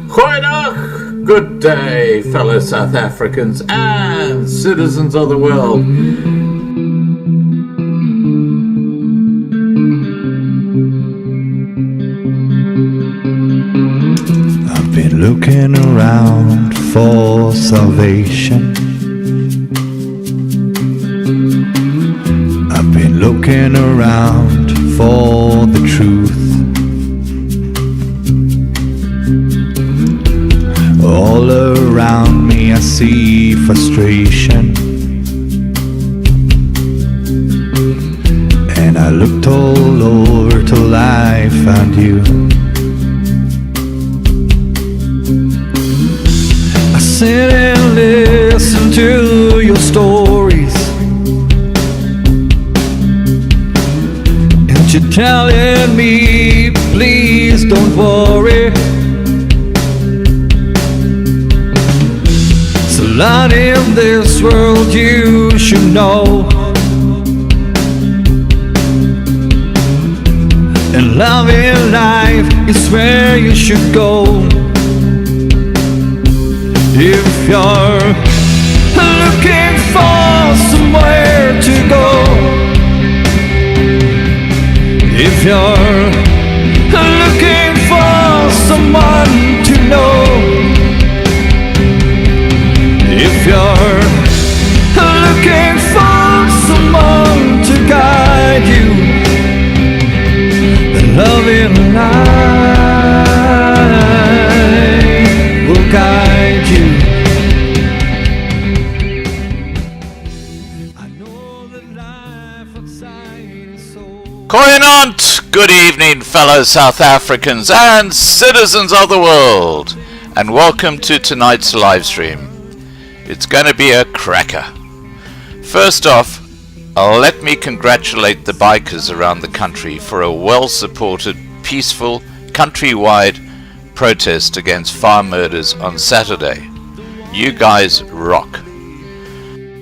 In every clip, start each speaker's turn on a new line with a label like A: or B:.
A: Goeiedag, good day, fellow South Africans and citizens of the world.
B: I've been looking around for salvation. I've been looking around for the truth. All around me I see frustration, and I looked all over till I found you. I sit and listen to your stories, and you're telling me, please don't worry. A lot in this world you should know, and love in life is where you should go. If you're looking for somewhere to go, if you're looking for someone to know, if you're looking for someone to guide you, then love in life will guide you. I know that life outside is so...
A: Koyenant, good evening, fellow South Africans and citizens of the world, and welcome to tonight's live stream. It's going to be a cracker. First off, let me congratulate the bikers around the country for a well-supported, peaceful, countrywide protest against farm murders on Saturday. You guys rock.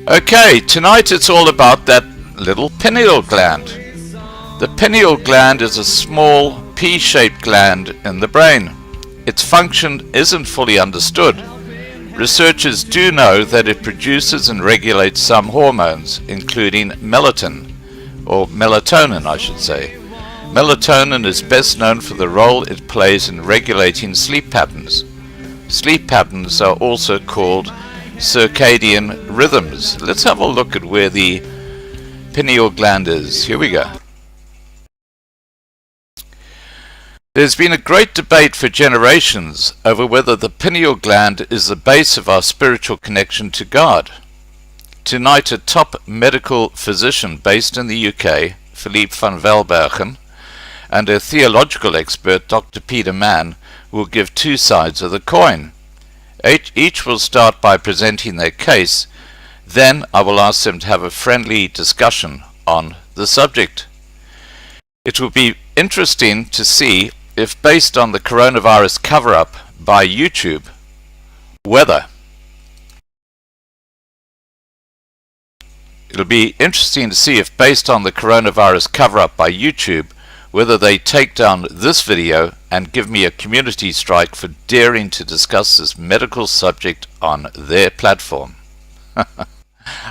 A: Okay, tonight it's all about that little pineal gland. The pineal gland is a small, pea-shaped gland in the brain. Its function isn't fully understood. Researchers do know that it produces and regulates some hormones, including melatonin, or melatonin I should say. Melatonin is best known for the role it plays in regulating sleep patterns. Sleep patterns are also called circadian rhythms. Let's have a look at where the pineal gland is. Here we go. There's been a great debate for generations over whether the pineal gland is the base of our spiritual connection to God. Tonight, a top medical physician based in the UK, Philippe van Welbergen, and a theological expert, Dr Peter Munns, will give two sides of the coin. Each will start by presenting their case, then I will ask them to have a friendly discussion on the subject. It will be interesting to see if, based on the coronavirus cover-up by YouTube, whether they take down this video and give me a community strike for daring to discuss this medical subject on their platform.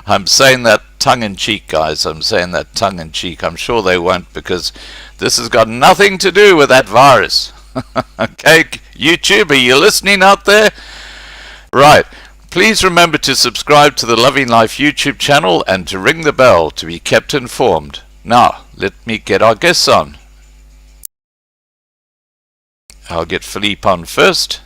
A: I'm saying that tongue-in-cheek, guys. I'm saying that tongue-in-cheek. I'm sure they won't, because this has got nothing to do with that virus. Okay, YouTube, are you listening out there? Right. Please remember to subscribe to the Loving Life YouTube channel and to ring the bell to be kept informed. Now, let me get our guests on. I'll get Philippe on first.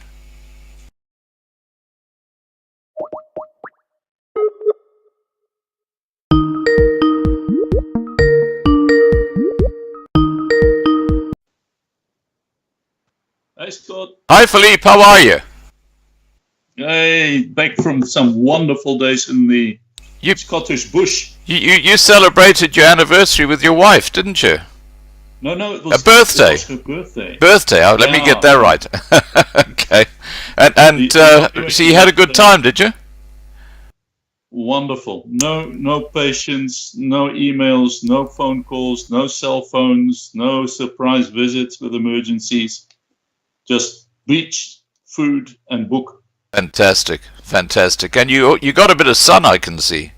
C: Hi, Scott.
A: Hi, Philippe. How are you?
C: Hey, back from some wonderful days in the Scottish bush.
A: You celebrated your anniversary with your wife, didn't you?
C: No, it was
A: a birthday.
C: It was her birthday.
A: Birthday. Oh, let me get that right. Okay. And so you had a good time, did you?
C: Wonderful. No patients, no emails, no phone calls, no cell phones, no surprise visits with emergencies. just beach, food, and book.
A: Fantastic, fantastic. And you got a bit of sun, I can see.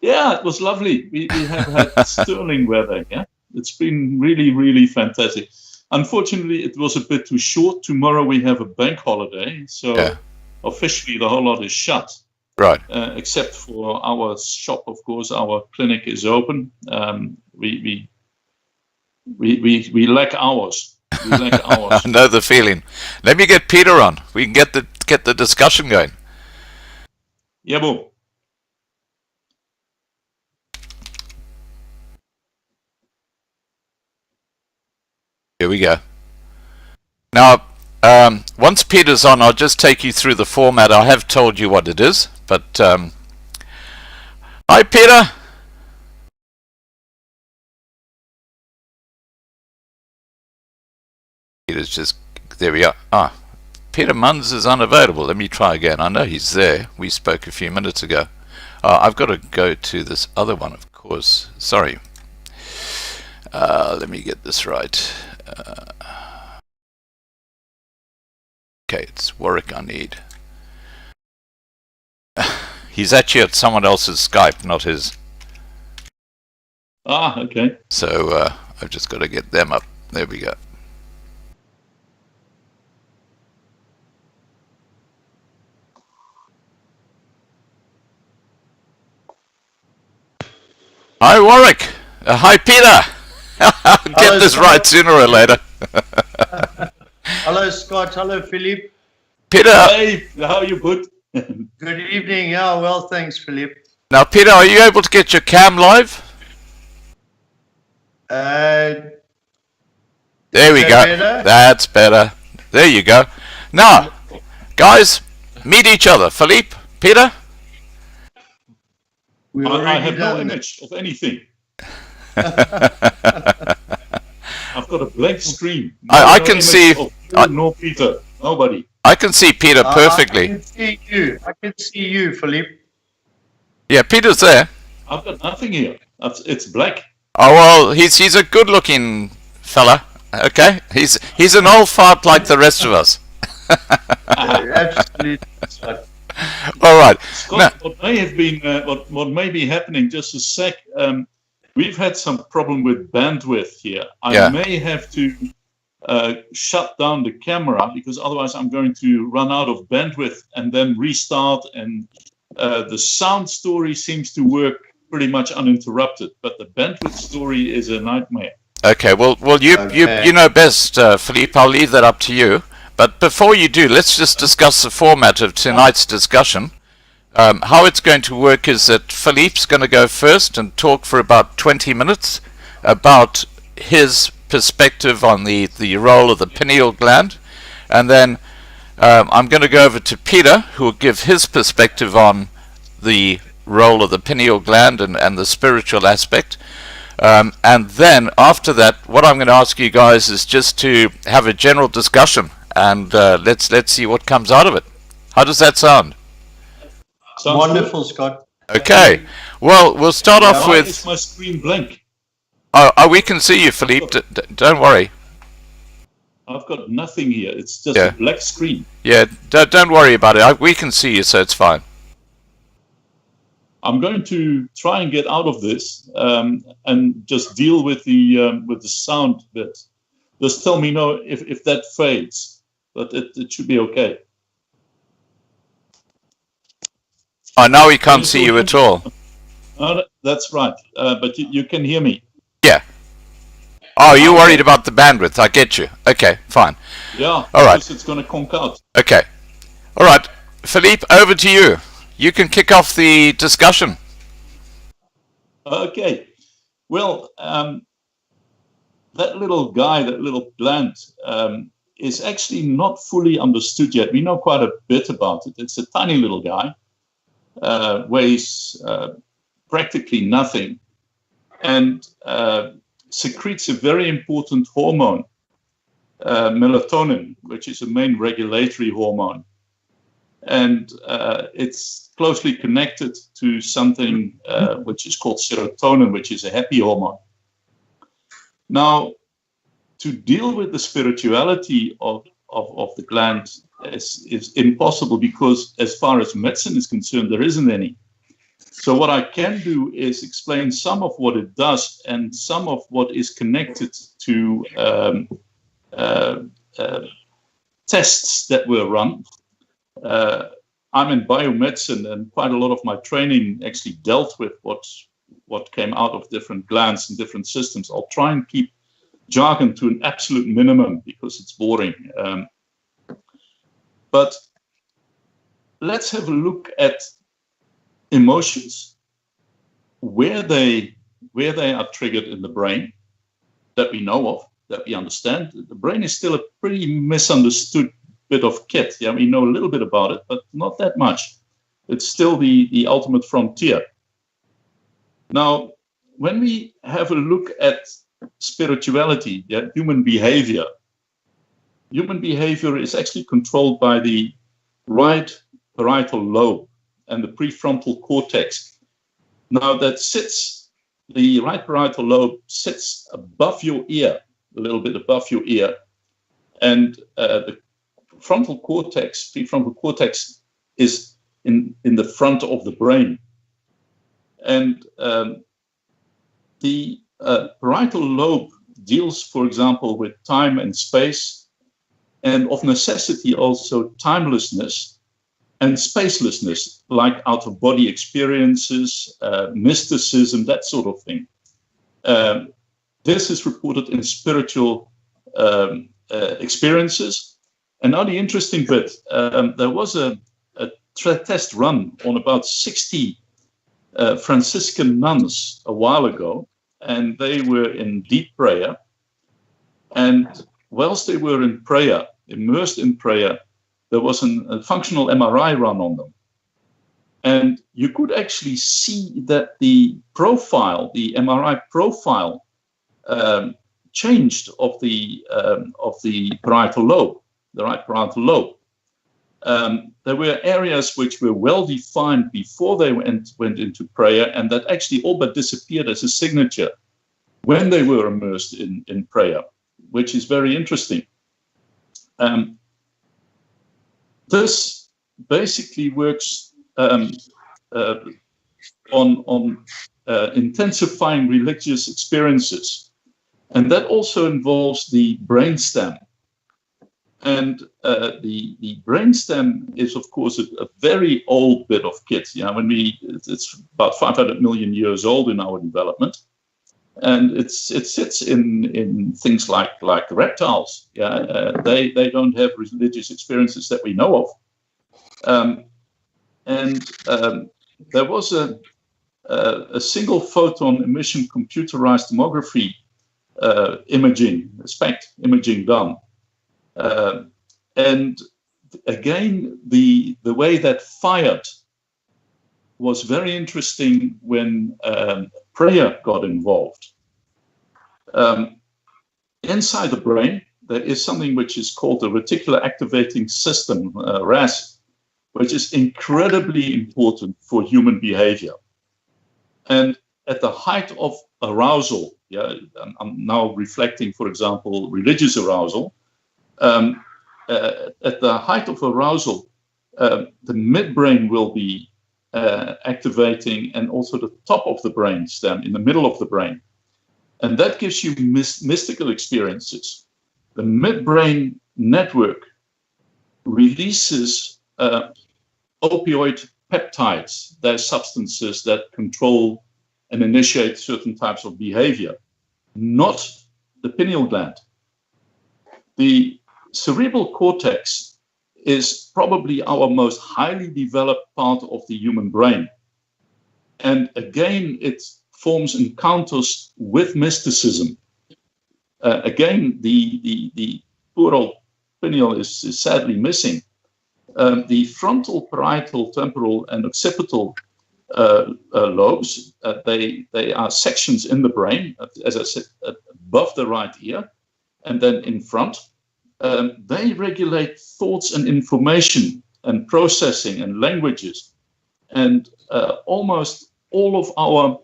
C: Yeah, it was lovely. We have had sterling weather. Yeah, it's been really, really fantastic. Unfortunately, it was a bit too short. Tomorrow we have a bank holiday, so officially the whole lot is shut.
A: Right.
C: Except for our shop, of course. Our clinic is open. We lack hours. We lack hours.
A: I know the feeling. Let me get Peter on. We can get the discussion going.
C: Yeah, boom.
A: Here we go. Now, once Peter's on, I'll just take you through the format. I have told you what it is, but hi, Peter. Peter's just there. We are. Peter Munns is unavailable. Let me try again. I know he's there. We spoke a few minutes ago. I've got to go to this other one, of course. Sorry. Let me get this right. Okay, it's Warwick I need. He's actually at someone else's Skype, not his.
C: Okay.
A: So I've just got to get them up. There we go. Hi, Warwick. Hi, Peter. Get this right sooner or later.
D: Hello, Scott. Hello, Philippe.
A: Peter.
C: Hey, how are you, bud?
D: Good evening. Yeah, well, thanks, Philippe.
A: Now, Peter, are you able to get your cam live?
D: There
A: we go.
D: Better?
A: That's better. There you go. Now, guys, meet each other. Philippe, Peter.
C: I have no image of anything. I've got a blank screen.
A: I can see.
C: No Peter. Nobody.
A: I can see Peter perfectly.
D: I can see you. I can see you, Philippe.
A: Yeah, Peter's there.
C: I've got nothing here. It's black.
A: Oh well, he's a good-looking fella. Okay, he's an old fart like the rest of us.
D: Absolutely.
A: All right.
C: Scott,
A: Now,
C: what may have been, what may be happening? Just a sec. We've had some problem with bandwidth here. I may have to shut down the camera because otherwise I'm going to run out of bandwidth and then restart. And the sound story seems to work pretty much uninterrupted, but the bandwidth story is a nightmare.
A: Okay. Well, you know best, Philippe. I'll leave that up to you. But before you do, let's just discuss the format of tonight's discussion. How it's going to work is that Philippe's going to go first and talk for about 20 minutes about his perspective on the role of the pineal gland. And then I'm going to go over to Peter, who will give his perspective on the role of the pineal gland and the spiritual aspect. And then after that, what I'm going to ask you guys is just to have a general discussion. And let's see what comes out of it. How does that sound?
C: Sounds
D: wonderful,
C: good.
D: Scott.
A: Okay. Well, we'll start off with.
C: Is my screen blank?
A: Oh, we can see you, Philippe. Don't worry.
C: I've got nothing here. It's just a black screen.
A: Yeah. Don't worry about it. We can see you, so it's fine.
C: I'm going to try and get out of this and just deal with the sound bit. Just tell me if that fades, but it should be okay.
A: Oh, now we can't see you at all.
C: That's right, but you can hear me.
A: Yeah. Oh, you're worried about the bandwidth. I get you. Okay, fine.
C: Yeah.
A: All right.
C: It's going to conk out.
A: Okay. All right. Philippe, over to you. You can kick off the discussion.
C: Okay. Well, that little guy, that little gland, is actually not fully understood yet. We know quite a bit about it. It's a tiny little guy, weighs practically nothing, and secretes a very important hormone, melatonin, which is a main regulatory hormone. And it's closely connected to something which is called serotonin, which is a happy hormone. Now, to deal with the spirituality of the gland is impossible, because as far as medicine is concerned, there isn't any. So what I can do is explain some of what it does and some of what is connected to tests that were run. I'm in biomedicine, and quite a lot of my training actually dealt with what came out of different glands and different systems. I'll try and keep jargon to an absolute minimum because it's boring. But let's have a look at emotions, where they are triggered in the brain that we know of, that we understand. The brain is still a pretty misunderstood bit of kit. Yeah, we know a little bit about it, but not that much. It's still the ultimate frontier. Now, when we have a look at spirituality, yeah, human behavior is actually controlled by the right parietal lobe and the prefrontal cortex. Now the right parietal lobe sits above your ear, a little bit above your ear, and the prefrontal cortex is in the front of the brain. And the parietal lobe deals, for example, with time and space, and of necessity also timelessness and spacelessness, like out-of-body experiences, mysticism, that sort of thing. This is reported in spiritual experiences. And now the interesting bit, there was a test run on about 60 Franciscan nuns a while ago, and they were in deep prayer. And whilst they were in prayer, immersed in prayer, there was a functional MRI run on them. And you could actually see that the profile, the MRI profile, changed of the parietal lobe, the right parietal lobe. There were areas which were well defined before they went into prayer, and that actually all but disappeared as a signature when they were immersed in prayer, which is very interesting. This basically works on intensifying religious experiences, and that also involves the brainstem. And the brainstem is, of course, a very old bit of kit. Yeah, it's about 500 million years old in our development, and it sits in things like reptiles. Yeah, they don't have religious experiences that we know of, and there was a single photon emission computerized tomography imaging, SPECT imaging done. And again, the way that fired was very interesting when prayer got involved. Inside the brain, there is something which is called the reticular activating system, RAS, which is incredibly important for human behavior. And at the height of arousal, yeah, I'm now reflecting, for example, religious arousal. At the height of arousal, the midbrain will be activating, and also the top of the brain stem, in the middle of the brain. And that gives you mystical experiences. The midbrain network releases opioid peptides. They're substances that control and initiate certain types of behavior, not the pineal gland. The cerebral cortex is probably our most highly developed part of the human brain. And again, it forms encounters with mysticism. Again, the poor old pineal is sadly missing. The frontal, parietal, temporal, and occipital lobes, they are sections in the brain, as I said, above the right ear, and then in front. They regulate thoughts and information and processing and languages. And almost all of our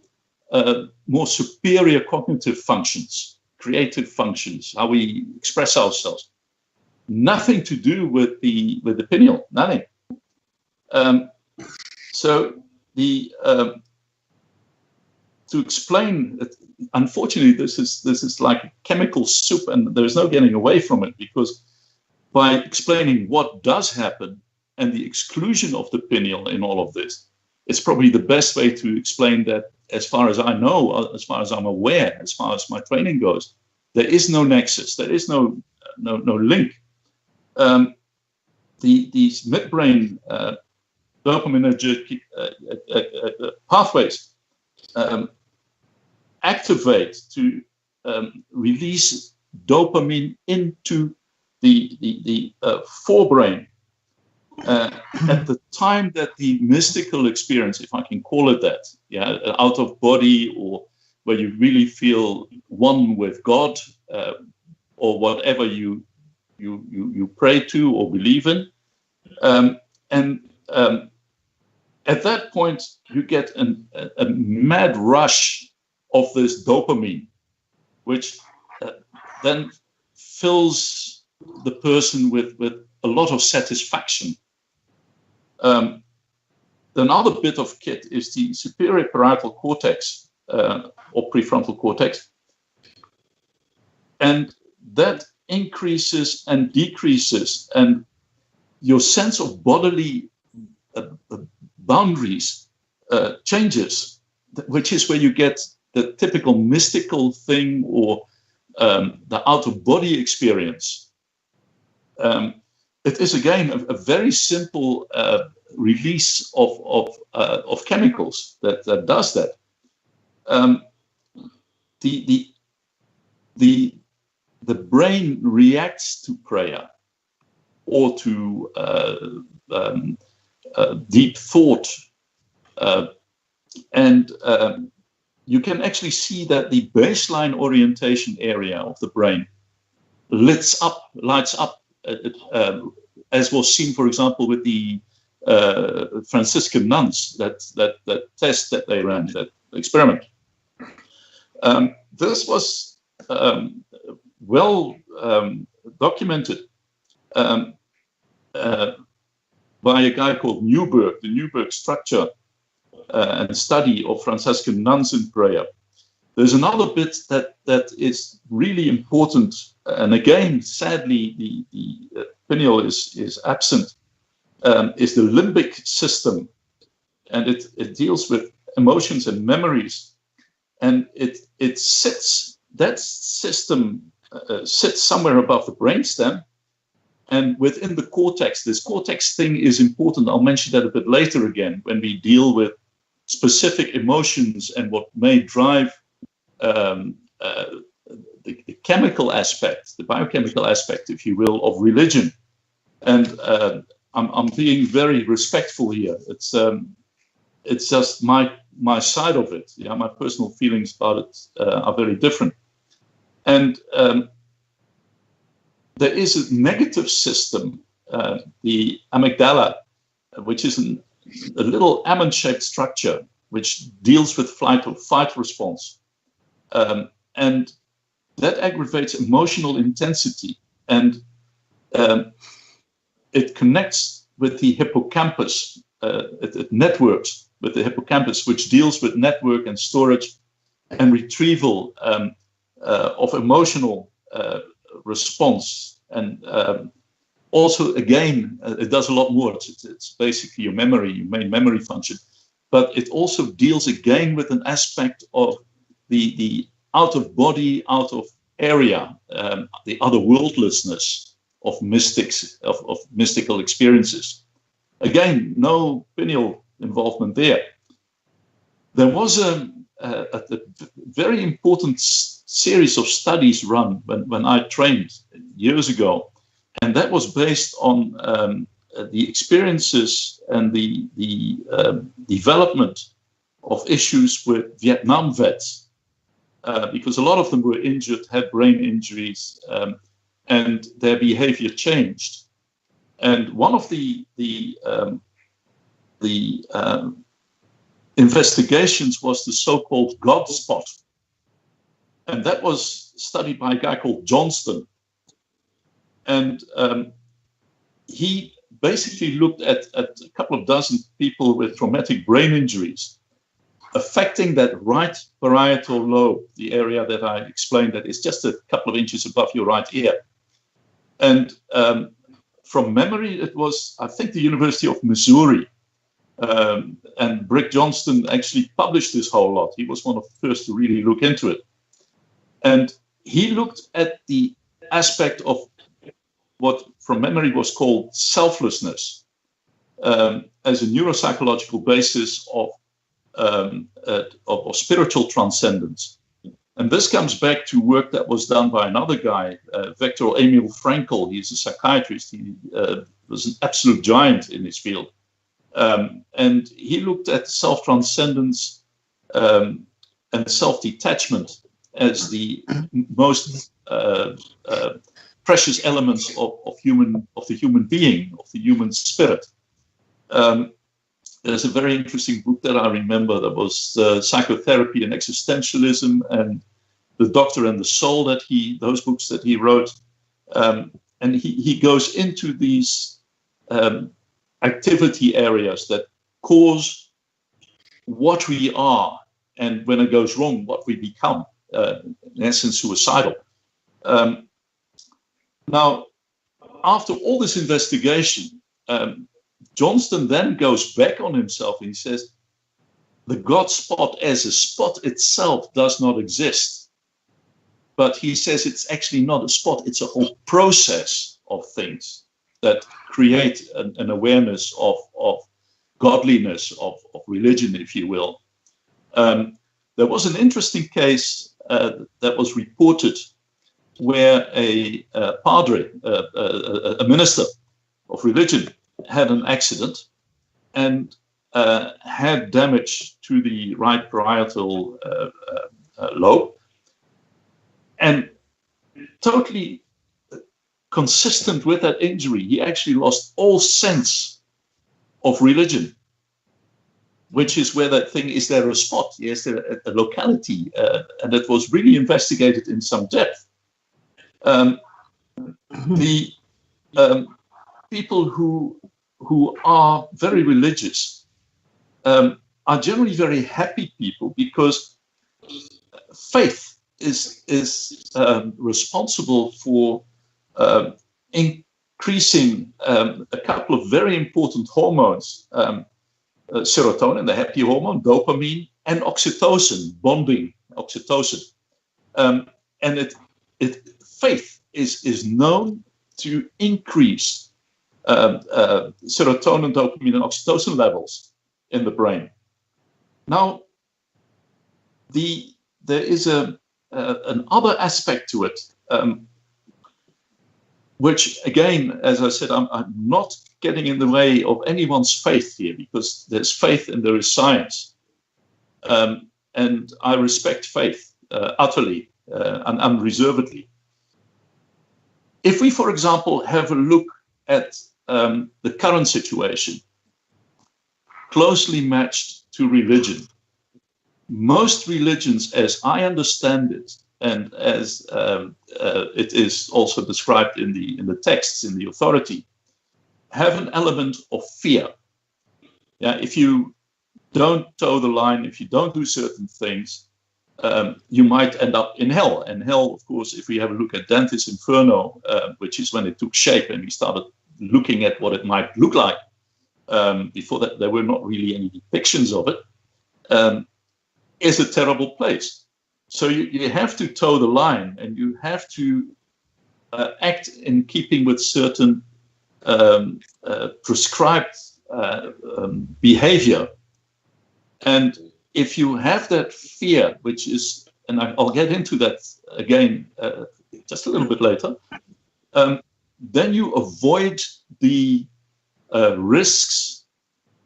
C: more superior cognitive functions creative functions, how we express ourselves. Nothing to do with the pineal, nothing. So to explain it, unfortunately, this is like a chemical soup, and there's no getting away from it, because by explaining what does happen and the exclusion of the pineal in all of this, it's probably the best way to explain that. As far as I know, as far as I'm aware, as far as my training goes, there is no nexus, there is no link. These midbrain dopaminergic pathways activate to release dopamine into the forebrain at the time that the mystical experience, if I can call it that, out of body, or where you really feel one with God, or whatever you pray to or believe in, at that point you get a mad rush of this dopamine, which then fills the person with a lot of satisfaction. Another bit of kit is the superior parietal cortex, or prefrontal cortex, and that increases and decreases, and your sense of bodily boundaries changes, which is where you get the typical mystical thing, or the out-of-body experience. It is again a very simple release of chemicals that does that. The brain reacts to prayer or to deep thought, and you can actually see that the baseline orientation area of the brain lights up, as was seen, for example, with the Franciscan nuns, that test that they ran, that experiment. This was well documented by a guy called Newberg, the Newberg structure and study of Franciscan nuns in prayer. There's another bit that is really important, and again, sadly, the pineal is absent, is the limbic system, and it deals with emotions and memories, and it sits, that system sits somewhere above the brainstem, and within the cortex. This cortex thing is important. I'll mention that a bit later again, when we deal with specific emotions and what may drive the chemical aspect, the biochemical aspect, if you will, of religion. And I'm being very respectful here. It's just my side of it. Yeah, my personal feelings about it are very different. And there is a negative system, the amygdala, which is a little almond-shaped structure which deals with flight or fight response. And that aggravates emotional intensity, and it connects with the hippocampus. It networks with the hippocampus, which deals with network and storage and retrieval of emotional response. And also, again, it does a lot more. It's basically your memory, your main memory function. But it also deals again with an aspect of the out of body, out of area, the otherworldlessness of mystics, of mystical experiences. Again, no pineal involvement there. There was a very important series of studies run when I trained years ago, and that was based on the experiences and the development of issues with Vietnam vets, because a lot of them were injured, had brain injuries, and their behavior changed. And one of the investigations was the so-called God spot. And that was studied by a guy called Johnston. And he basically looked at a couple of dozen people with traumatic brain injuries, affecting that right parietal lobe, the area that I explained that is just a couple of inches above your right ear. And from memory, it was, I think, the University of Missouri. And Brick Johnston actually published this whole lot. He was one of the first to really look into it. And he looked at the aspect of what from memory was called selflessness as a neuropsychological basis of spiritual transcendence. And this comes back to work that was done by another guy, Viktor Emil Frankl. He's a psychiatrist. He was an absolute giant in his field. And he looked at self-transcendence and self-detachment as the most precious elements of the human being, of the human spirit. There's a very interesting book that I remember that was Psychotherapy and Existentialism and The Doctor and the Soul, those books that he wrote. And he goes into these activity areas that cause what we are, and when it goes wrong, what we become, in essence, suicidal. Now, after all this investigation, Johnston then goes back on himself and he says, the God spot as a spot itself does not exist. But he says it's actually not a spot, it's a whole process of things that create an awareness of godliness, of religion, if you will. There was an interesting case that was reported where a padre, a minister of religion, had an accident and had damage to the right parietal lobe, and totally consistent with that injury, he actually lost all sense of religion, which is where that thing, is there a spot? Is there a locality? And it was really investigated in some depth. The people who are very religious are generally very happy people, because faith is responsible for increasing a couple of very important hormones, serotonin, the happy hormone, dopamine, and oxytocin, bonding oxytocin. And faith is known to increase serotonin, dopamine, and oxytocin levels in the brain. Now, there is another aspect to it, which, again, as I said, I'm not getting in the way of anyone's faith here, because there's faith and there is science. And I respect faith utterly and unreservedly. If we, for example, have a look at the current situation, closely matched to religion, most religions, as I understand it, and as it is also described in the texts, in the authority, have an element of fear. Yeah, if you don't toe the line, if you don't do certain things, you might end up in hell. And hell, of course, if we have a look at Dante's Inferno, which is when it took shape and we started looking at what it might look like. Before that, there were not really any depictions of it. Is a terrible place. So you have to toe the line, and you have to act in keeping with certain prescribed behavior. And if you have that fear, which is, and I'll get into that again just a little bit later, then you avoid the risks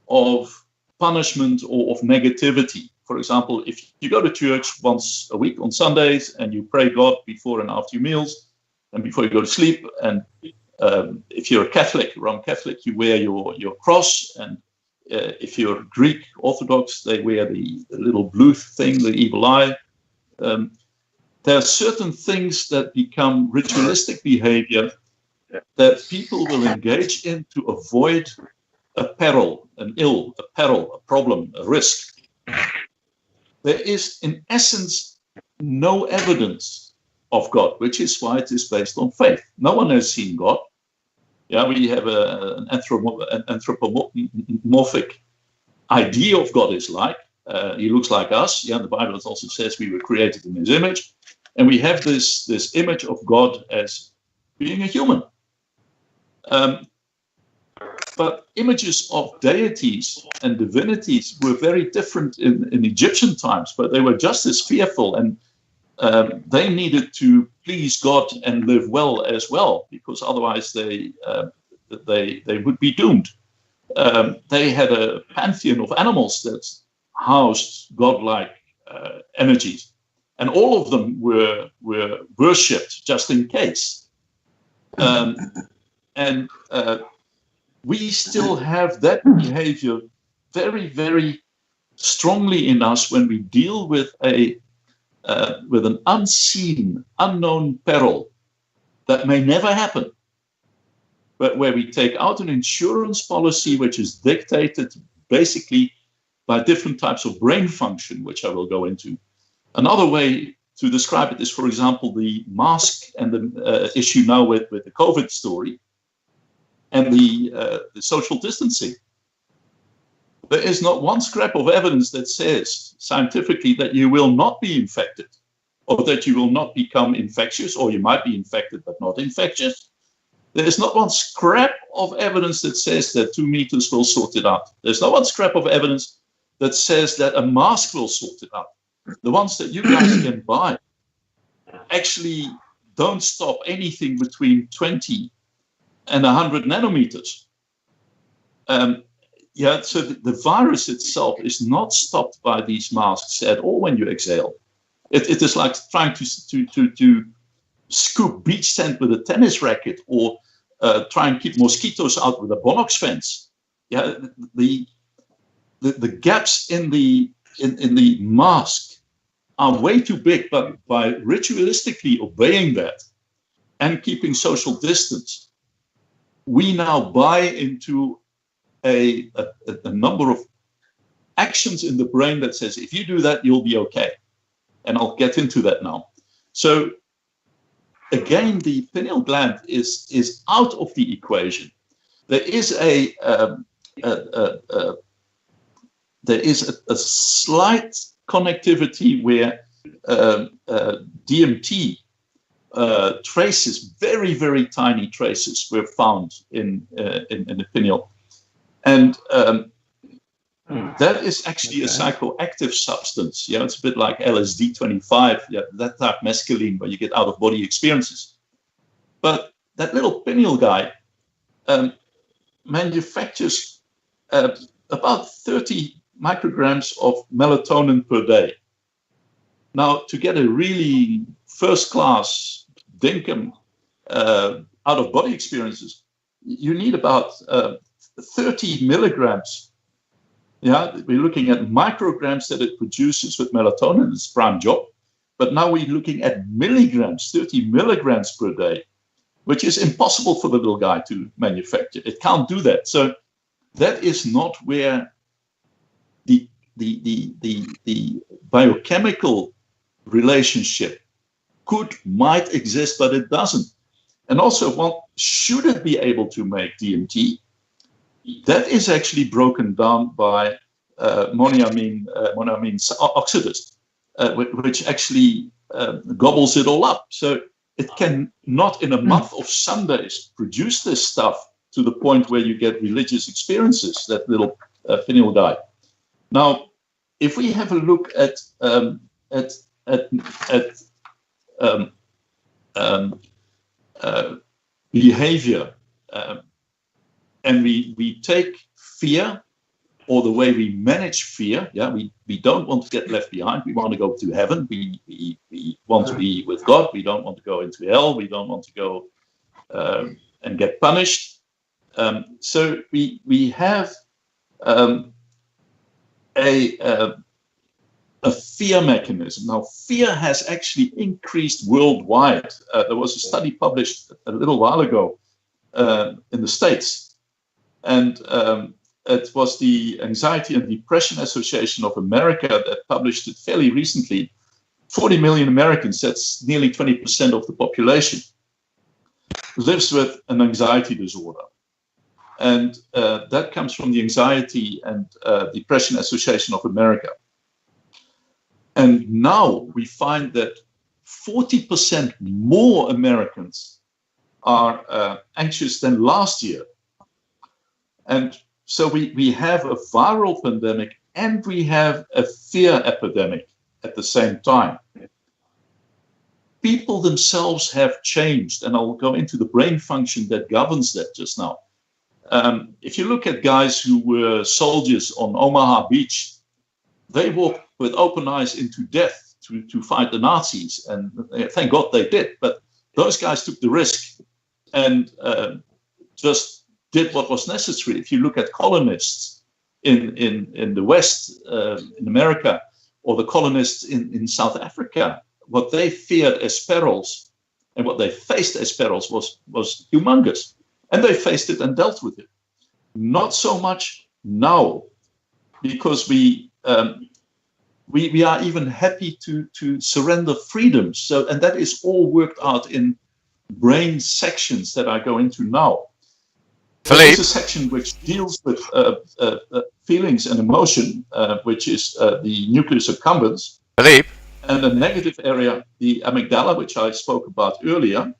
C: of punishment or of negativity. For example, if you go to church once a week on Sundays and you pray God before and after your meals and before you go to sleep, and if you're a Catholic, Roman Catholic, you wear your cross, and if you're Greek Orthodox, they wear the little blue thing, the evil eye. there are certain things that become ritualistic behavior that people will engage in to avoid a peril, a problem, a risk. There is, in essence, no evidence of God, which is why it is based on faith. No one has seen God. Yeah, we have an anthropomorphic idea of God is like. He looks like us. Yeah, the Bible also says we were created in his image. And we have this image of God as being a human. But images of deities and divinities were very different in Egyptian times, but they were just as fearful, and they needed to please God and live well as well, because otherwise they would be doomed. They had a pantheon of animals that housed godlike energies, and all of them were worshipped just in case. And we still have that behavior very, very strongly in us when we deal with an unseen, unknown peril that may never happen, but where we take out an insurance policy which is dictated basically by different types of brain function, which I will go into. Another way to describe it is, for example, the mask and the issue now with the COVID story and the social distancing. There is not one scrap of evidence that says scientifically that you will not be infected, or that you will not become infectious, or you might be infected but not infectious. There is not one scrap of evidence that says that 2 meters will sort it out. There's not one scrap of evidence that says that a mask will sort it out. The ones that you guys can buy actually don't stop anything between 20 and 100 nanometers. So the virus itself is not stopped by these masks at all when you exhale. It is like trying to scoop beach sand with a tennis racket, or try and keep mosquitoes out with a Bonox fence. Yeah, the gaps in the mask are way too big, but by ritualistically obeying that and keeping social distance, we now buy into a number of actions in the brain that says, if you do that, you'll be okay. And I'll get into that now. So again, the pineal gland is out of the equation. There is a slight connectivity where DMT traces, very, very tiny traces, were found in the pineal. And that is actually a psychoactive substance. Yeah, it's a bit like LSD 25, yeah, that type mescaline, where you get out of body experiences. But that little pineal guy manufactures about 30 micrograms of melatonin per day. Now, to get a really first-class dinkum out of body experiences, you need about 30 milligrams. Yeah, we're looking at micrograms that it produces with melatonin, its prime job. But now we're looking at milligrams, 30 milligrams per day, which is impossible for the little guy to manufacture. It can't do that. So that is not where the biochemical relationship might exist, but it doesn't. And also, should it be able to make DMT? That is actually broken down by monoamine oxidase, which actually gobbles it all up. So it can not in a month of Sundays produce this stuff to the point where you get religious experiences, that little pineal guy. Now, if we have a look at behavior, and we take fear, or the way we manage fear, yeah, we don't want to get left behind. We want to go to heaven. We want to be with God. We don't want to go into hell. We don't want to go and get punished. So we have a a fear mechanism. Now, fear has actually increased worldwide. There was a study published a little while ago in the States, and it was the Anxiety and Depression Association of America that published it fairly recently. 40 million Americans, that's nearly 20% of the population, lives with an anxiety disorder. And that comes from the Anxiety and Depression Association of America. And now we find that 40% more Americans are anxious than last year. And so we have a viral pandemic and we have a fear epidemic at the same time. People themselves have changed, and I'll go into the brain function that governs that just now. If you look at guys who were soldiers on Omaha Beach, they walked with open eyes into death to fight the Nazis, and thank God they did. But those guys took the risk and just did what was necessary. If you look at colonists in the West, in America, or the colonists in South Africa, what they feared as perils and what they faced as perils was humongous. And they faced it and dealt with it. Not so much now, because we are even happy to surrender freedoms. So, and that is all worked out in brain sections that I go into now. Philippe. There's a section which deals with feelings and emotion, which is the nucleus accumbens.
A: Philippe.
C: And the negative area, the amygdala, which I spoke about earlier.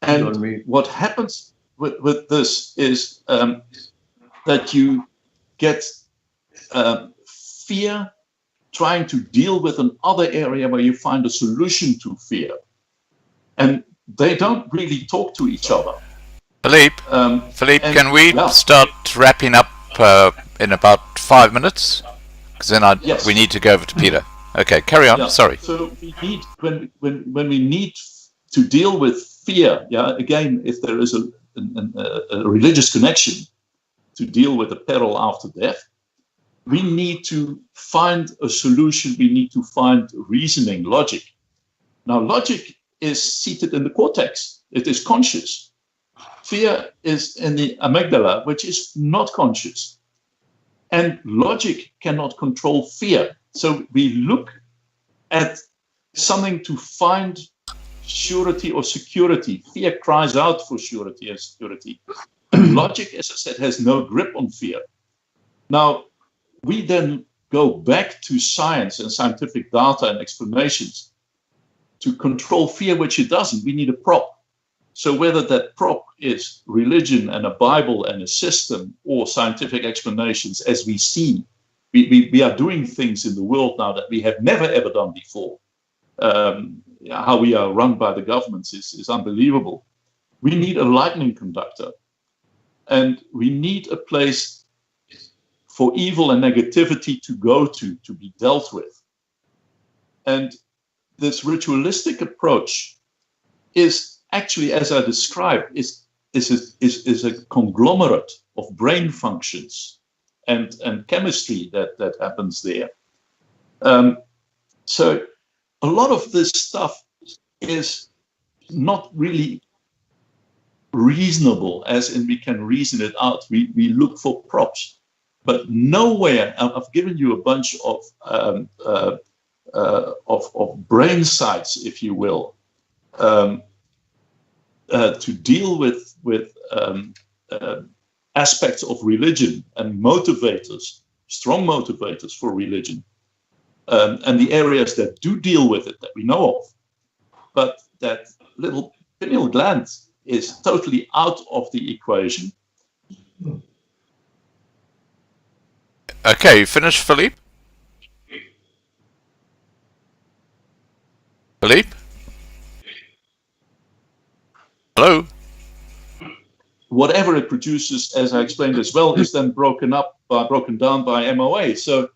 C: And what happens with this is that you get fear trying to deal with another area where you find a solution to fear. And they don't really talk to each other.
A: Philippe, can we start wrapping up in about 5 minutes? Because then we need to go over to Peter. Okay, carry on. Sorry.
C: So we need, when we need to deal with fear, again, if there is a religious connection to deal with the peril after death, we need to find a solution. We need to find reasoning, logic. Now, logic is seated in the cortex. It is conscious. Fear is in the amygdala, which is not conscious. And logic cannot control fear. So we look at something to find surety or security. Fear cries out for surety and security. And logic, as I said, has no grip on fear. Now, we then go back to science and scientific data and explanations to control fear, which it doesn't. We need a prop. So whether that prop is religion and a Bible and a system or scientific explanations as we see, we are doing things in the world now that we have never, ever done before. How we are run by the governments is unbelievable. We need a lightning conductor. And we need a place for evil and negativity to go to be dealt with. And this ritualistic approach is actually, as I described, is a conglomerate of brain functions and chemistry that happens there. So a lot of this stuff is not really reasonable, as in we can reason it out. We look for props, but nowhere. I've given you a bunch of brain sites, if you will, to deal with aspects of religion and motivators, strong motivators for religion, and the areas that do deal with it that we know of. But that little pineal gland is totally out of the equation.
A: Okay, you finished, Philippe? Philippe? Hello?
C: Whatever it produces, as I explained as well, is then broken down by MOA. So,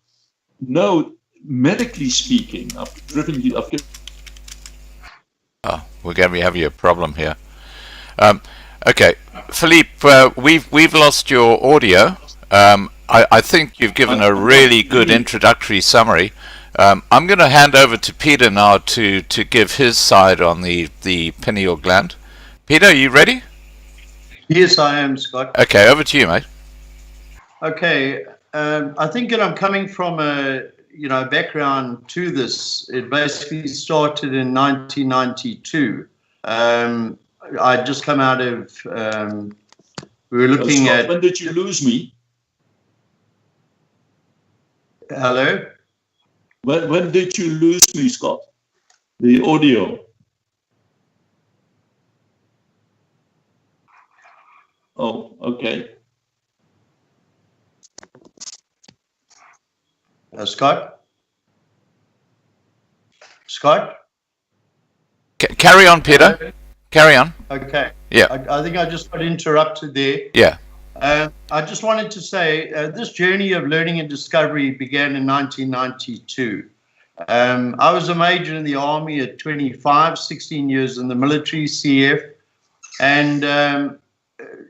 C: no, medically speaking,
A: we're going to be having a problem here. Okay, Philippe, we've lost your audio. I think you've given a really good introductory summary. I'm going to hand over to Peter now to give his side on the pineal gland. Peter, are you ready?
D: Yes, I am, Scott.
A: Okay, over to you, mate.
D: Okay, I think that I'm coming from a background to this. It basically started in 1992. I'd just come out of. We were looking
C: Scott,
D: at.
C: When did you lose me?
D: Hello.
C: When did you lose me, Scott? The audio. Oh, okay.
D: Scott? Scott?
A: Carry on, Peter.
D: Hello?
A: Carry on.
D: Okay.
A: Yeah.
D: I think I just got interrupted there.
A: Yeah.
D: I just wanted to say this journey of learning and discovery began in 1992. I was a major in the army at 25, 16 years in the military, CF. And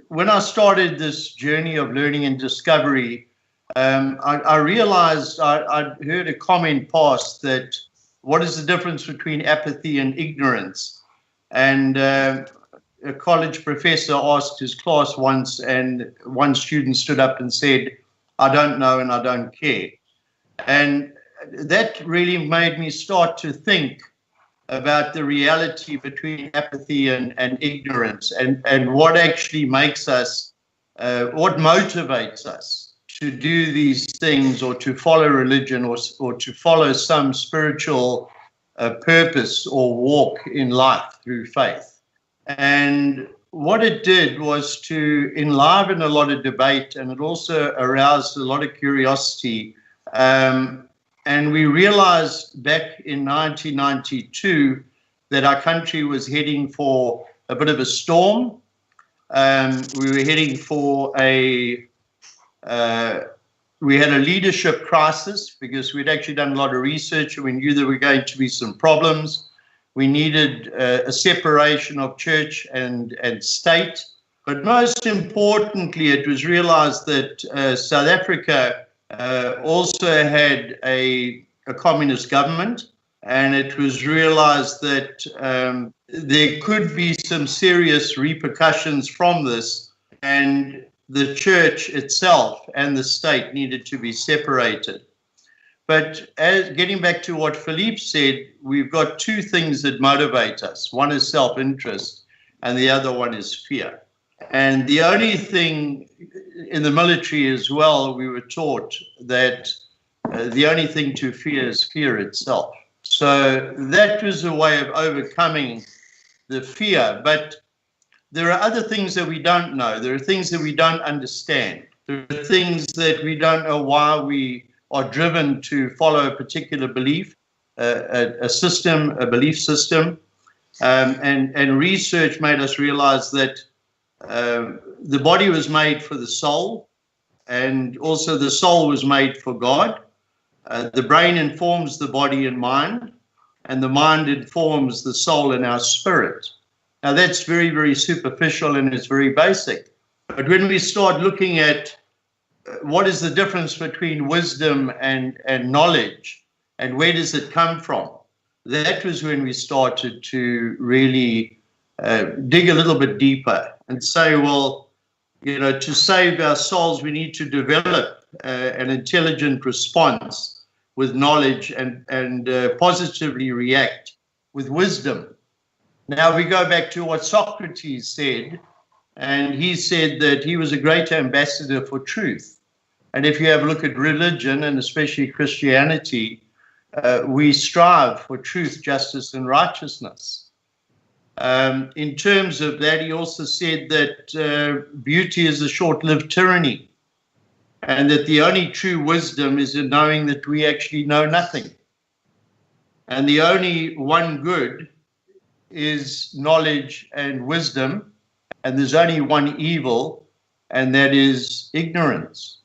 D: when I started this journey of learning and discovery, I realized I'd heard a comment passed that what is the difference between apathy and ignorance? And a college professor asked his class once, and one student stood up and said, "I don't know and I don't care." And that really made me start to think about the reality between apathy and ignorance, and what actually makes us, what motivates us to do these things, or to follow religion, or to follow some spiritual purpose or walk in life through faith. And what it did was to enliven a lot of debate, and it also aroused a lot of curiosity. And we realized back in 1992 that our country was heading for a bit of a storm. We were heading for we had a leadership crisis, because we'd actually done a lot of research and we knew there were going to be some problems. We needed a separation of church and state. But most importantly, it was realized that South Africa also had a communist government, and it was realized that there could be some serious repercussions from this, and the church itself and the state needed to be separated. But getting back to what Philippe said, we've got two things that motivate us. One is self-interest, and the other one is fear. And the only thing in the military as well, we were taught that the only thing to fear is fear itself. So that was a way of overcoming the fear. But there are other things that we don't know. There are things that we don't understand. There are things that we don't know why we are driven to follow a particular belief, a system, a belief system. And research made us realize that the body was made for the soul, and also the soul was made for God. The brain informs the body and mind, and the mind informs the soul and our spirit. Now that's very, very superficial and it's very basic. But when we start looking at what is the difference between wisdom and knowledge, and where does it come from, that was when we started to really dig a little bit deeper and say, well, to save our souls, we need to develop an intelligent response with knowledge, and positively react with wisdom. Now we go back to what Socrates said, and he said that he was a great ambassador for truth. And if you have a look at religion, and especially Christianity, we strive for truth, justice, and righteousness. In terms of that, he also said that beauty is a short-lived tyranny, and that the only true wisdom is in knowing that we actually know nothing. And the only one good is knowledge and wisdom, and there's only one evil, and that is ignorance.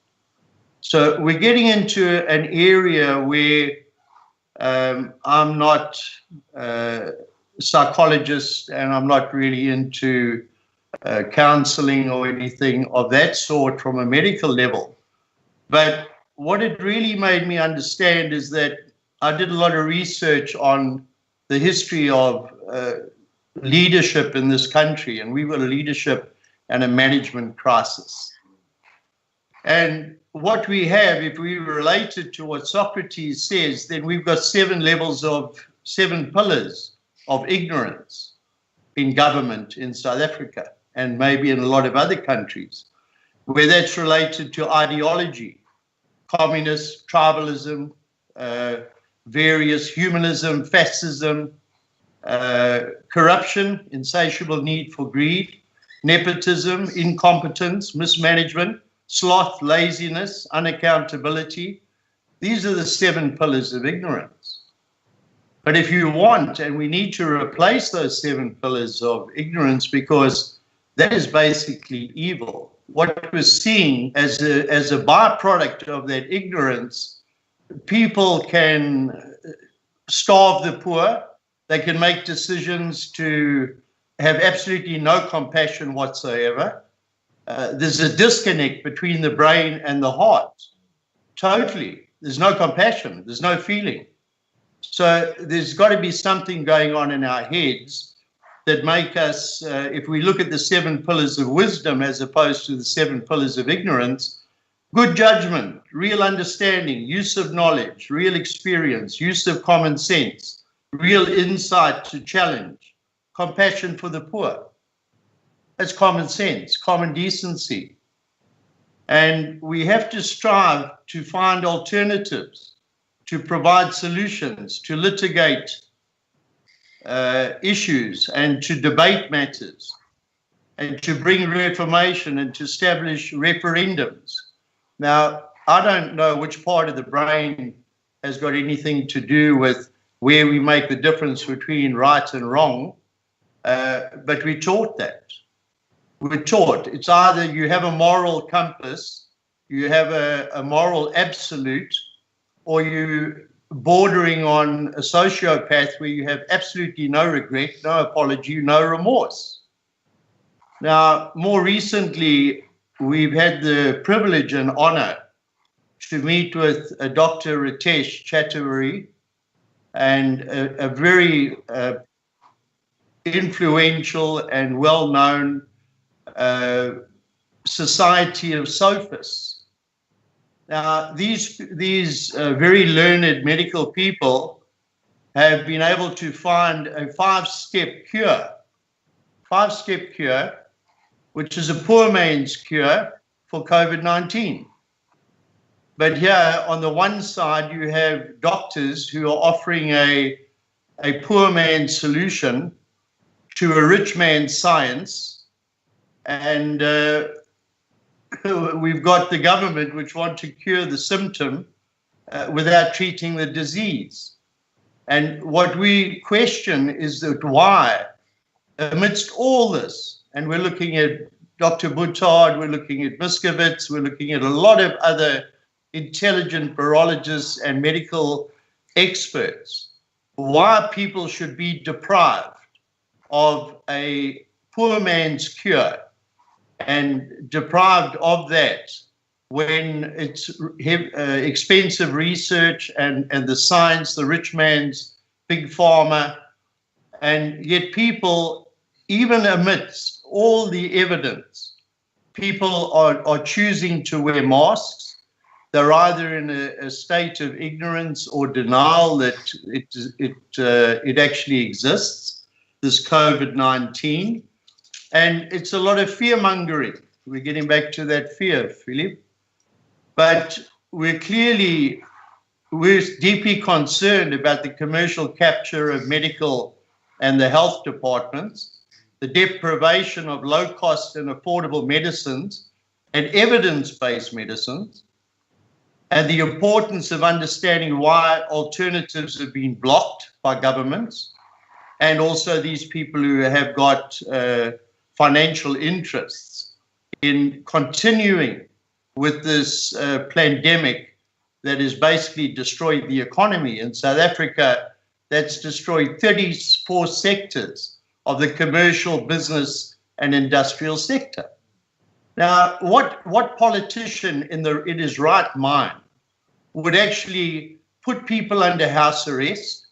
D: So we're getting into an area where I'm not a psychologist, and I'm not really into counseling or anything of that sort from a medical level. But what it really made me understand is that I did a lot of research on the history of leadership in this country, and we've got a leadership and a management crisis. And what we have, if we relate it to what Socrates says, then we've got 7 pillars of ignorance in government in South Africa, and maybe in a lot of other countries, where that's related to ideology, communist, tribalism, various humanism, fascism, corruption, insatiable need for greed, nepotism, incompetence, mismanagement, sloth, laziness, unaccountability. These are the 7 pillars of ignorance. But if you want, and we need to replace those 7 pillars of ignorance, because that is basically evil. What we're seeing as a byproduct of that ignorance, people can starve the poor. They can make decisions to have absolutely no compassion whatsoever. There's a disconnect between the brain and the heart. Totally. There's no compassion. There's no feeling. So there's got to be something going on in our heads that make us, if we look at the 7 pillars of wisdom as opposed to the 7 pillars of ignorance, good judgment, real understanding, use of knowledge, real experience, use of common sense, real insight to challenge, compassion for the poor. That's common sense, common decency. And we have to strive to find alternatives, to provide solutions, to litigate issues, and to debate matters, and to bring reformation and to establish referendums. Now, I don't know which part of the brain has got anything to do with where we make the difference between right and wrong, but we're taught that. We're taught it's either you have a moral compass, you have a moral absolute, or you bordering on a sociopath where you have absolutely no regret, no apology, no remorse. Now, more recently, we've had the privilege and honor to meet with Dr. Ritesh Chaturvedi, and a very influential and well-known society of sophists. Now, these very learned medical people have been able to find a 5-step cure, which is a poor man's cure for COVID-19. But here, on the one side, you have doctors who are offering a poor man's solution to a rich man's science, and we've got the government which want to cure the symptom without treating the disease. And what we question is that why, amidst all this, and we're looking at Dr. Boutard, we're looking at Miskowitz, we're looking at a lot of other intelligent virologists and medical experts, why people should be deprived of a poor man's cure, and deprived of that when it's expensive research and the science, the rich man's big pharma, and yet people, even amidst all the evidence, people are choosing to wear masks. They're either in a state of ignorance or denial that it actually exists, this COVID-19. And it's a lot of fear-mongering. We're getting back to that fear, Philippe. But we're deeply concerned about the commercial capture of medical and the health departments, the deprivation of low-cost and affordable medicines and evidence-based medicines, and the importance of understanding why alternatives have been blocked by governments, and also these people who have got financial interests in continuing with this pandemic that has basically destroyed the economy. In South Africa, that's destroyed 34 sectors of the commercial, business, and industrial sector. Now, what politician in his right mind would actually put people under house arrest,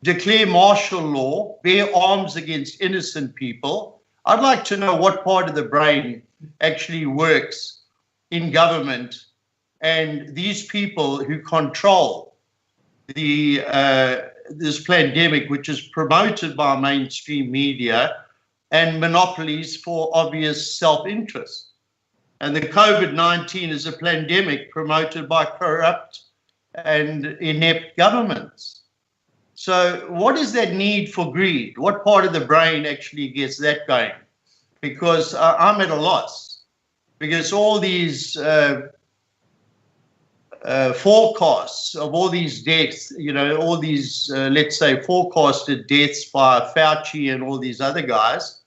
D: declare martial law, bear arms against innocent people. I'd like to know what part of the brain actually works in government and these people who control this pandemic, which is promoted by mainstream media and monopolies for obvious self-interest. And the COVID-19 is a pandemic promoted by corrupt and inept governments. So what is that need for greed? What part of the brain actually gets that going? Because I'm at a loss. Because all these forecasts of all these deaths, all these, let's say, forecasted deaths by Fauci and all these other guys,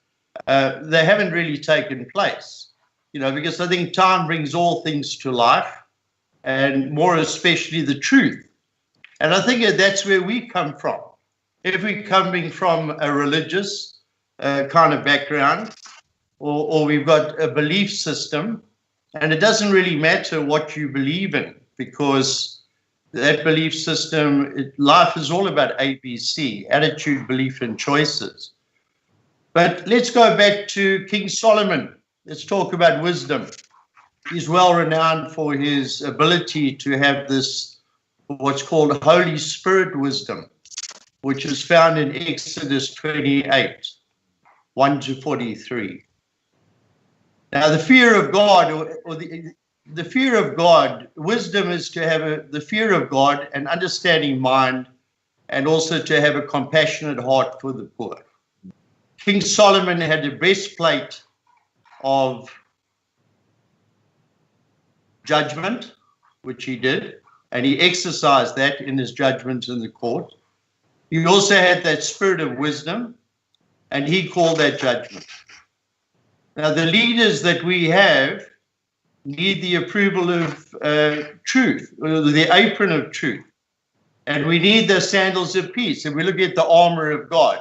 D: they haven't really taken place. Because I think time brings all things to life, and more especially the truth. And I think that's where we come from. If we're coming from a religious kind of background, or we've got a belief system, and it doesn't really matter what you believe in, because that belief system, life is all about ABC, attitude, belief, and choices. But let's go back to King Solomon. Let's talk about wisdom. He's well renowned for his ability to have this, what's called Holy Spirit wisdom, which is found in Exodus 28, 1-43. Now, the fear of God, or the fear of God, wisdom is to have the fear of God, an understanding mind, and also to have a compassionate heart for the poor. King Solomon had a breastplate of judgment, which he did, and he exercised that in his judgment in the court. He also had that spirit of wisdom, and he called that judgment. Now, the leaders that we have need the approval of truth, or the apron of truth, and we need the sandals of peace. And we look at the armor of God,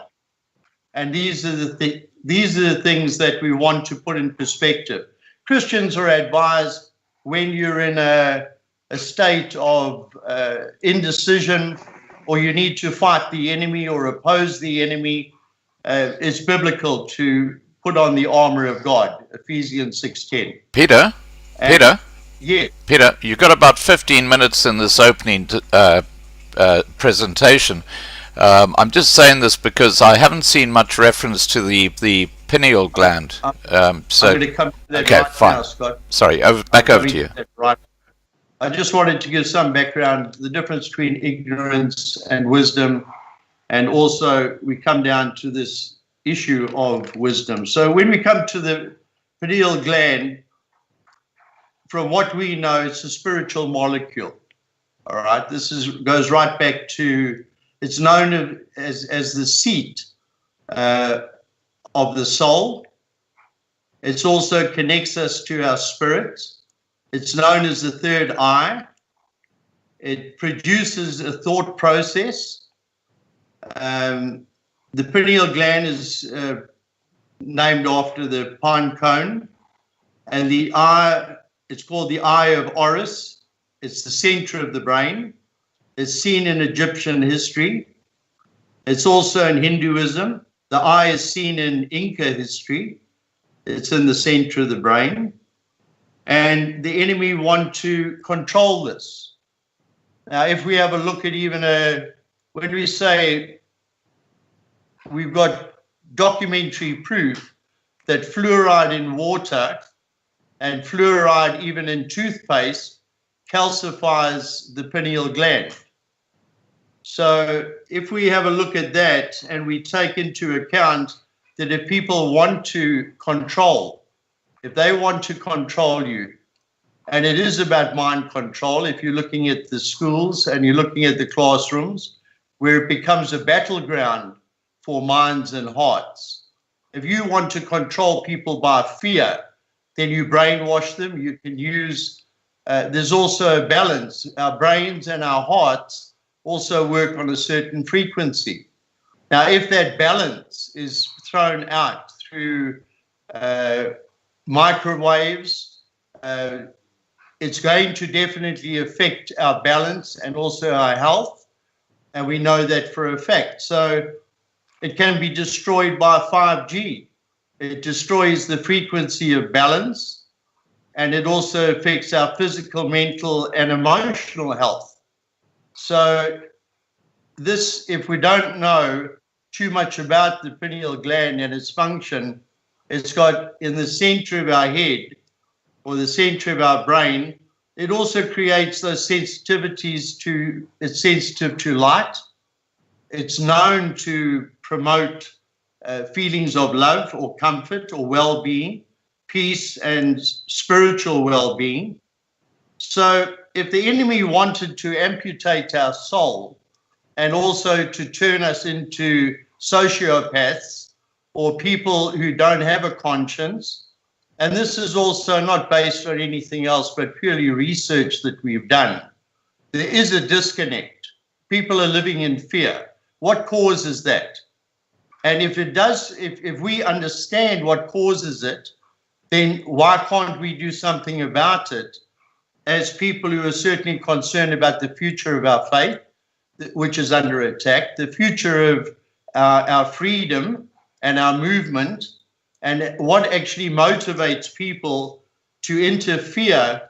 D: and these are the things that we want to put in perspective. Christians are advised, when you're in a state of indecision, or you need to fight the enemy or oppose the enemy, it's biblical to put on the armor of God, Ephesians 6:10.
A: Peter?
D: Yeah.
A: Peter, you've got about 15 minutes in this opening presentation. I'm just saying this because I haven't seen much reference to the pineal gland.
D: I'm going to come to that
A: okay,
D: right
A: fine.
D: now, Scott.
A: Sorry, back over to you.
D: Right. I just wanted to give some background, the difference between ignorance and wisdom, and also we come down to this issue of wisdom. So when we come to the pineal gland, from what we know, it's a spiritual molecule. All right, goes right back to, it's known as the seat of the soul. It also connects us to our spirit. It's known as the third eye. It produces a thought process. The pineal gland is named after the pine cone, and the eye, it's called the Eye of Horus. It's the center of the brain. It's seen in Egyptian history. It's also in Hinduism. The eye is seen in Inca history. It's in the center of the brain. And the enemy want to control this. Now, if we have a look at even when we say we've got documentary proof that fluoride in water and fluoride even in toothpaste calcifies the pineal gland. So if we have a look at that and we take into account that if people want to control, if they want to control you, and it is about mind control, if you're looking at the schools and you're looking at the classrooms, where it becomes a battleground for minds and hearts. If you want to control people by fear, then you brainwash them. You can use, there's also a balance. Our brains and our hearts also work on a certain frequency. Now, if that balance is thrown out through microwaves, it's going to definitely affect our balance and also our health. And we know that for a fact. So it can be destroyed by 5G. It destroys the frequency of balance, and it also affects our physical, mental, and emotional health. So this, if we don't know too much about the pineal gland and its function, it's got in the center of our head or the center of our brain, it also creates those sensitivities to, it's sensitive to light. It's known to promote feelings of love or comfort or well-being, peace and spiritual well-being. So if the enemy wanted to amputate our soul and also to turn us into sociopaths or people who don't have a conscience, and this is also not based on anything else but purely research that we've done, there is a disconnect. People are living in fear. What causes that? And if it does, if we understand what causes it, then why can't we do something about it as people who are certainly concerned about the future of our faith, which is under attack, the future of our freedom and our movement, and what actually motivates people to interfere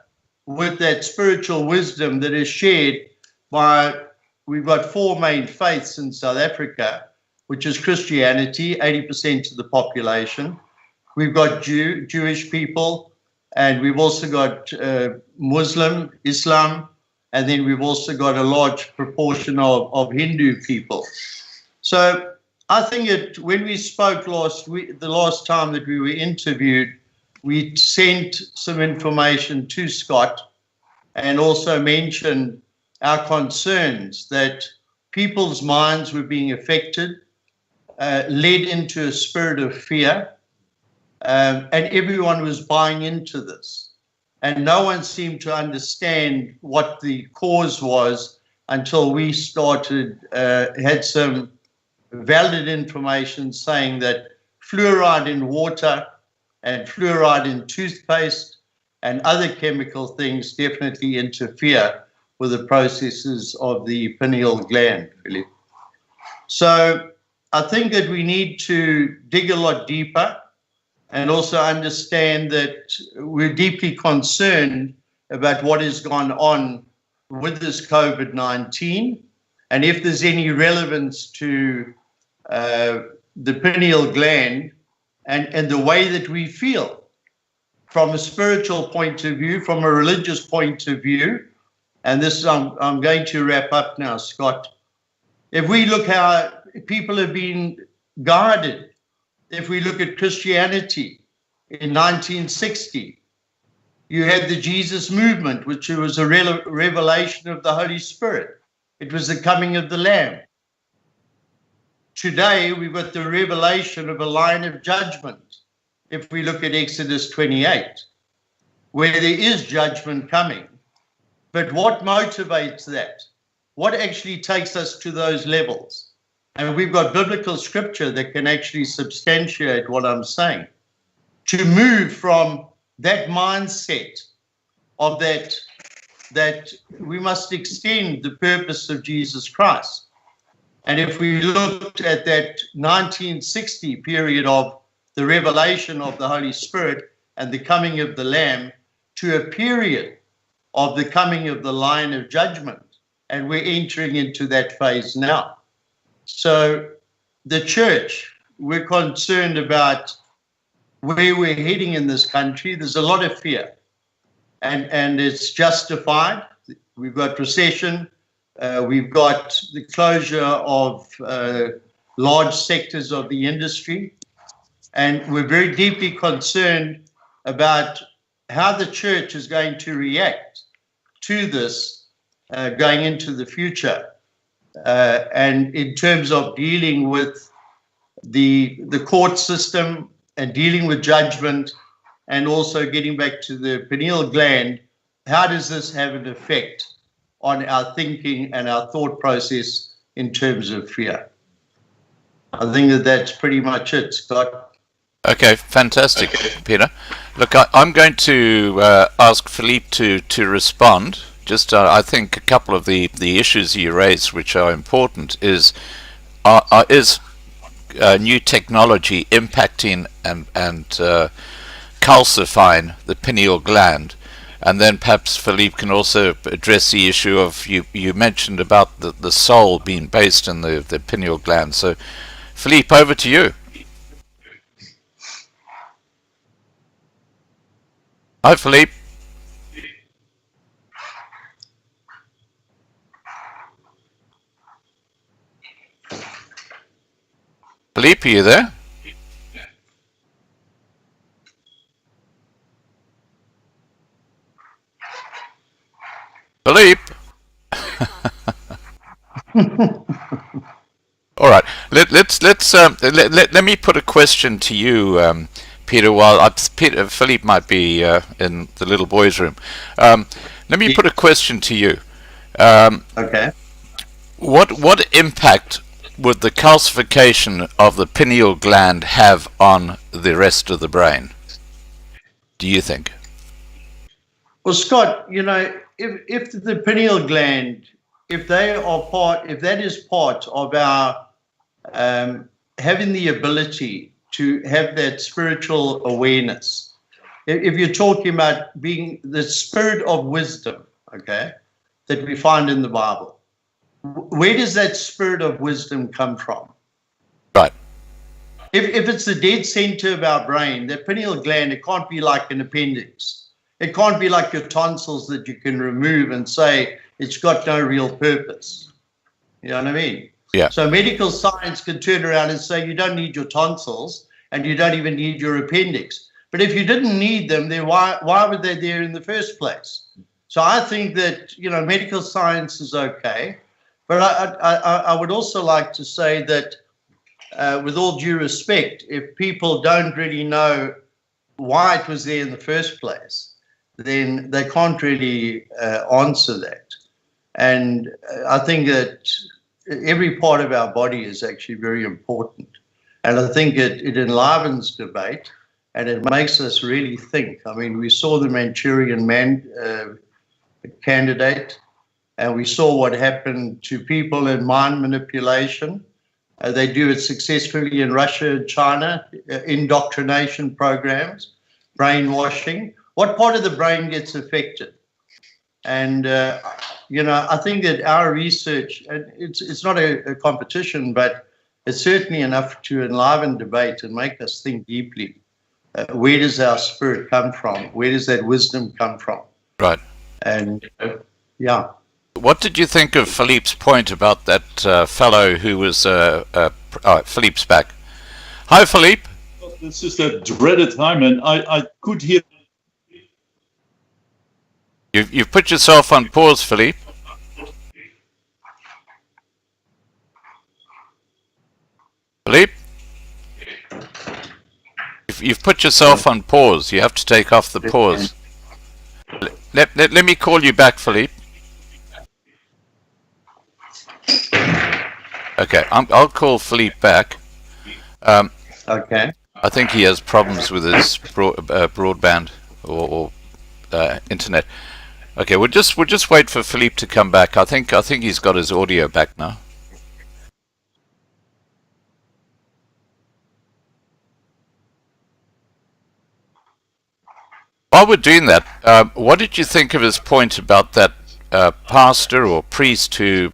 D: with that spiritual wisdom that is shared by, we've got four main faiths in South Africa, which is Christianity, 80% of the population. We've got Jewish people, and we've also got Muslim, Islam, and then we've also got a large proportion of Hindu people. So I think when we spoke last week, the last time that we were interviewed, we sent some information to Scott and also mentioned our concerns that people's minds were being affected, led into a spirit of fear, and everyone was buying into this. And no one seemed to understand what the cause was until we started, had some valid information saying that fluoride in water and fluoride in toothpaste and other chemical things definitely interfere with the processes of the pineal gland, Philippe. So I think that we need to dig a lot deeper and also understand that we're deeply concerned about what has gone on with this COVID-19, and if there's any relevance to the pineal gland and the way that we feel from a spiritual point of view, from a religious point of view. And this is, I'm going to wrap up now, Scott. If we look how people have been guarded, if we look at Christianity in 1960, you had the Jesus movement, which was a revelation of the Holy Spirit. It was the coming of the Lamb. Today, we've got the revelation of a line of judgment. If we look at Exodus 28, where there is judgment coming. But what motivates that? What actually takes us to those levels? And we've got biblical scripture that can actually substantiate what I'm saying. To move from that mindset of that we must extend the purpose of Jesus Christ. And if we looked at that 1960 period of the revelation of the Holy Spirit and the coming of the Lamb to a period of the coming of the Lion of Judgment, and we're entering into that phase now. So the church, we're concerned about where we're heading in this country. There's a lot of fear, and it's justified. We've got recession. We've got the closure of large sectors of the industry. And we're very deeply concerned about how the church is going to react to this going into the future. And in terms of dealing with the court system and dealing with judgment, and also getting back to the pineal gland, how does this have an effect on our thinking and our thought process in terms of fear? I think that that's pretty much it, Scott.
A: Okay, fantastic, Peter. Look, I'm going to ask Philippe to respond. Just, I think a couple of the issues you raised, which are important, is new technology impacting and calcifying the pineal gland, and then perhaps Philippe can also address the issue of you mentioned about the soul being based in the pineal gland. So, Philippe, over to you. Hi, Philippe. Philippe, are you there? Philippe. All right. Let me put a question to you, Peter. While Philippe might be in the little boy's room. Let me put a question to you.
D: Okay.
A: What impact would the calcification of the pineal gland have on the rest of the brain, do you think?
D: Well, Scott, if the pineal gland, if that is part of our having the ability to have that spiritual awareness, if you're talking about being the spirit of wisdom, okay, that we find in the Bible, where does that spirit of wisdom come from?
A: Right.
D: If it's the dead center of our brain, the pineal gland, it can't be like an appendix. It can't be like your tonsils that you can remove and say it's got no real purpose. You know what I mean?
A: Yeah.
D: So medical science can turn around and say you don't need your tonsils and you don't even need your appendix. But if you didn't need them, then why were they there in the first place? So I think that, medical science is okay. But I would also like to say that, with all due respect, if people don't really know why it was there in the first place, then they can't really answer that. And I think that every part of our body is actually very important. And I think it enlivens debate and it makes us really think. I mean, we saw the Manchurian Man candidate. And we saw what happened to people in mind manipulation. They do it successfully in Russia and China, indoctrination programs, brainwashing. What part of the brain gets affected? And, I think that our research, and it's not a competition, but it's certainly enough to enliven debate and make us think deeply. Where does our spirit come from? Where does that wisdom come from?
A: Right.
D: And, yeah.
A: What did you think of Philippe's point about that fellow who was Philippe's back? Hi, Philippe.
C: This is that dreaded time, and I could hear.
A: You've put yourself on pause, Philippe. Philippe? You've put yourself on pause. You have to take off the pause. Let me call you back, Philippe. Okay, I'll call Philippe back.
D: Okay.
A: I think he has problems with his broadband or internet. Okay, we'll just wait for Philippe to come back. I think he's got his audio back now. While we're doing that, what did you think of his point about that pastor or priest who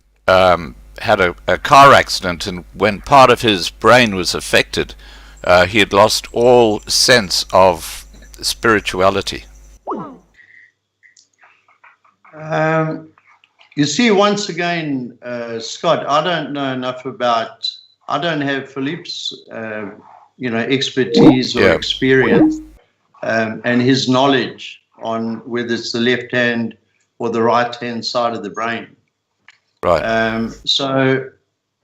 A: had a car accident, and when part of his brain was affected, he had lost all sense of spirituality?
D: You see, once again, Scott, I don't know enough about, I don't have Philippe's, expertise or experience and his knowledge on whether it's the left hand or the right hand side of the brain.
A: Right.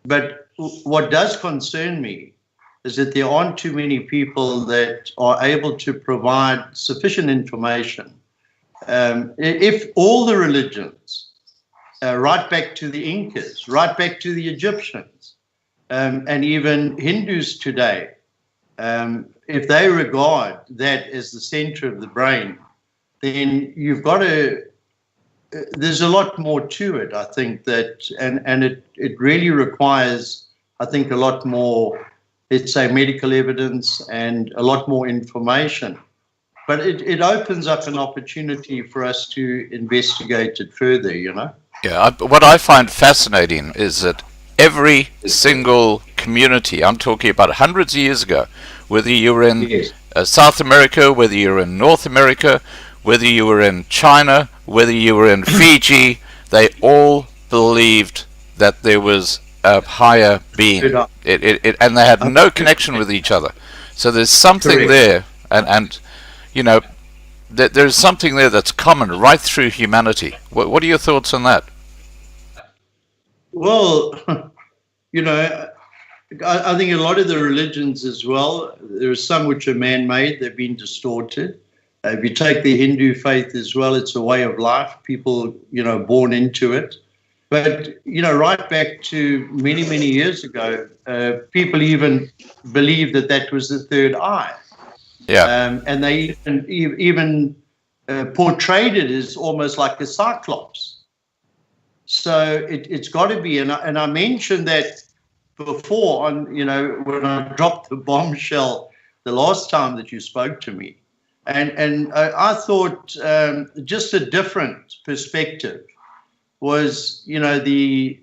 D: But what does concern me is that there aren't too many people that are able to provide sufficient information. If all the religions, right back to the Incas, right back to the Egyptians, and even Hindus today, if they regard that as the center of the brain, then you've got to, there's a lot more to it, I think, that, and it really requires, I think, a lot more, let's say, medical evidence and a lot more information. But it opens up an opportunity for us to investigate it further, you know?
A: Yeah, what I find fascinating is that every single community, I'm talking about hundreds of years ago, whether you were in South America, whether you were in North America, whether you were in China, whether you were in Fiji, they all believed that there was a higher being. And they had no connection with each other. So there's something there, and you know, there's something there that's common right through humanity. What are your thoughts on that?
D: Well, you know, I think a lot of the religions as well, there are some which are man-made, they've been distorted. If you take the Hindu faith as well, it's a way of life, people, you know, born into it. But, you know, right back to many, many years ago, people even believed that that was the third eye.
A: Yeah.
D: And they even portrayed it as almost like a cyclops. So it's got to be, and I mentioned that before on, you know, when I dropped the bombshell the last time that you spoke to me. And I thought just a different perspective was, you know, the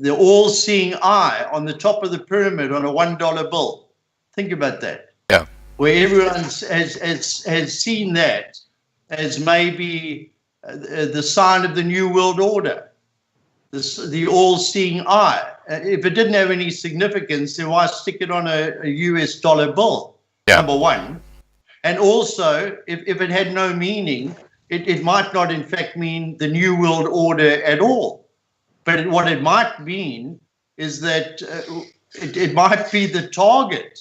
D: all-seeing eye on the top of the pyramid on a $1 bill. Think about that.
A: Yeah.
D: Where everyone has seen that as maybe the sign of the New World Order, the all-seeing eye. If it didn't have any significance, then why stick it on a US dollar bill?
A: Yeah.
D: Number one. And also, if it had no meaning, it might not in fact mean the New World Order at all. But what it might mean is that it might be the target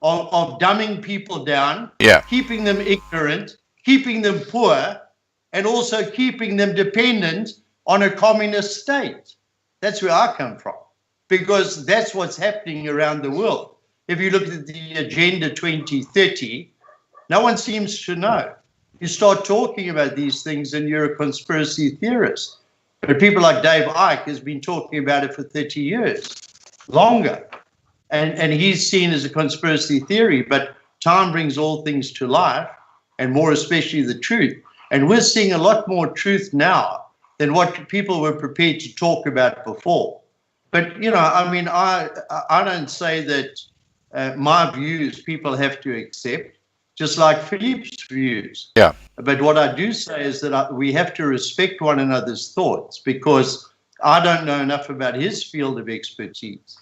D: of dumbing people down, keeping them ignorant, keeping them poor, and also keeping them dependent on a communist state. That's where I come from, because that's what's happening around the world. If you look at the Agenda 2030, no one seems to know. You start talking about these things and you're a conspiracy theorist. But people like Dave Icke has been talking about it for 30 years, longer. And he's seen as a conspiracy theory, but time brings all things to life, and more especially the truth. And we're seeing a lot more truth now than what people were prepared to talk about before. But, you know, I mean, I don't say that my views people have to accept, just like Philippe's views.
A: Yeah.
D: But what I do say is that we have to respect one another's thoughts, because I don't know enough about his field of expertise.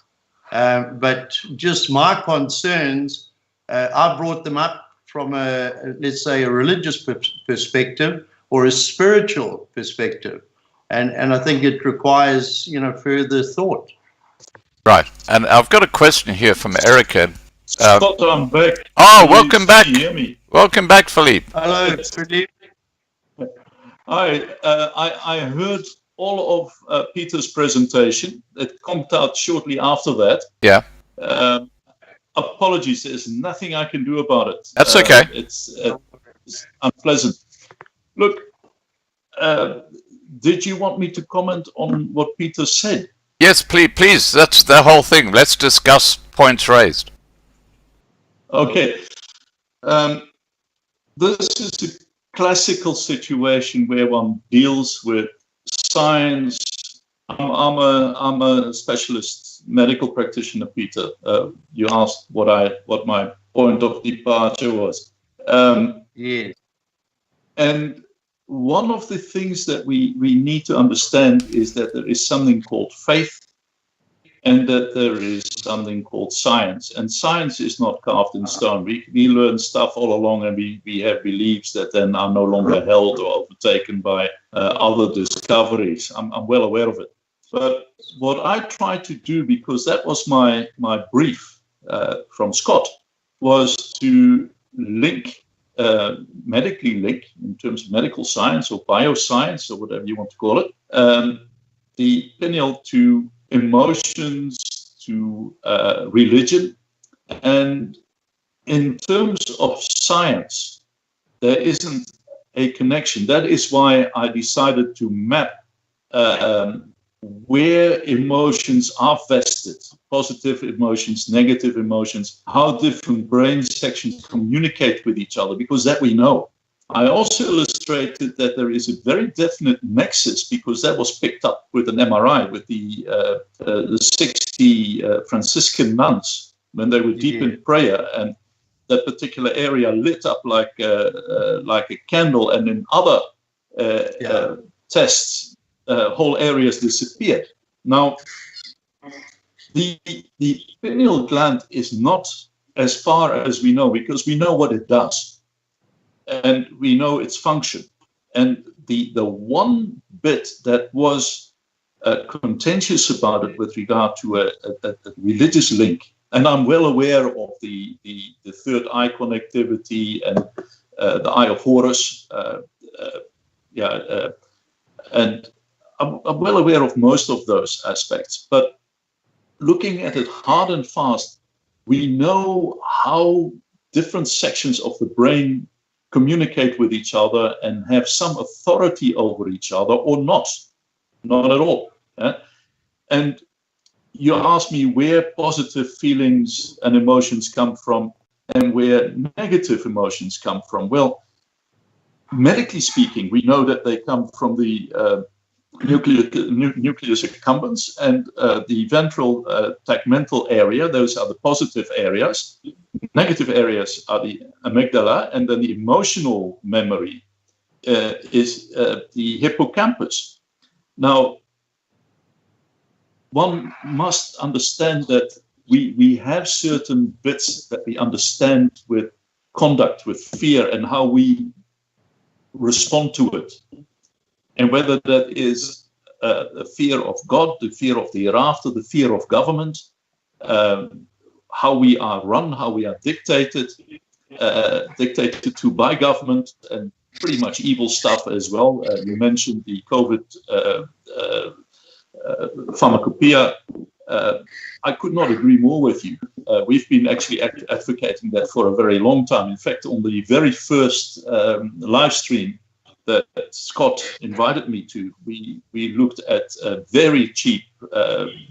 D: But just my concerns, I brought them up from let's say, a religious perspective or a spiritual perspective. And I think it requires, you know, further thought.
A: Right. And I've got a question here from Erica.
C: Scott, I'm back.
A: Oh, welcome back.
C: Can you hear me?
A: Welcome back, Philippe.
D: Hello, Philippe.
C: I heard all of Peter's presentation. It comes out shortly after that.
A: Yeah.
C: Apologies, there's nothing I can do about it.
A: That's okay.
C: It's unpleasant. Look, did you want me to comment on what Peter said?
A: Yes, please. That's the whole thing. Let's discuss points raised.
C: Okay. This is a classical situation where one deals with science. I'm a specialist medical practitioner, Peter. You asked what my point of departure was.
D: Yes.
C: And one of the things that we need to understand is that there is something called faith, and that there is something called science. And science is not carved in stone. We learn stuff all along, and we have beliefs that then are no longer held or overtaken by other discoveries. I'm well aware of it. But what I tried to do, because that was my brief from Scott, was to medically link, in terms of medical science or bioscience or whatever you want to call it, the pineal to emotions, to religion. And in terms of science, there isn't a connection. That is why I decided to map where emotions are vested, positive emotions, negative emotions, how different brain sections communicate with each other, because that we know. I also illustrated that there is a very definite nexus, because that was picked up with an MRI with the 60 Franciscan nuns when they were deep in prayer, and that particular area lit up like a candle, and in other tests, whole areas disappeared. Now, the pineal gland is not, as far as we know, because we know what it does, and we know its function. And the one bit that was contentious about it with regard to a religious link, and I'm well aware of the third eye connectivity and the eye of Horus, and I'm well aware of most of those aspects, but looking at it hard and fast, we know how different sections of the brain communicate with each other and have some authority over each other, or not at all. And you ask me where positive feelings and emotions come from and where negative emotions come from. Well, medically speaking, we know that they come from the nucleus accumbens and the ventral tegmental area. Those are the positive areas. Negative areas are the amygdala, and then the emotional memory is the hippocampus. Now, one must understand that we have certain bits that we understand with conduct, with fear, and how we respond to it. And whether that is the fear of God, the fear of the hereafter, the fear of government, how we are run, how we are dictated to by government, and pretty much evil stuff as well. You mentioned the COVID pharmacopoeia. I could not agree more with you. We've been actually advocating that for a very long time. In fact, on the very first live stream that Scott invited me to, we looked at a very cheap,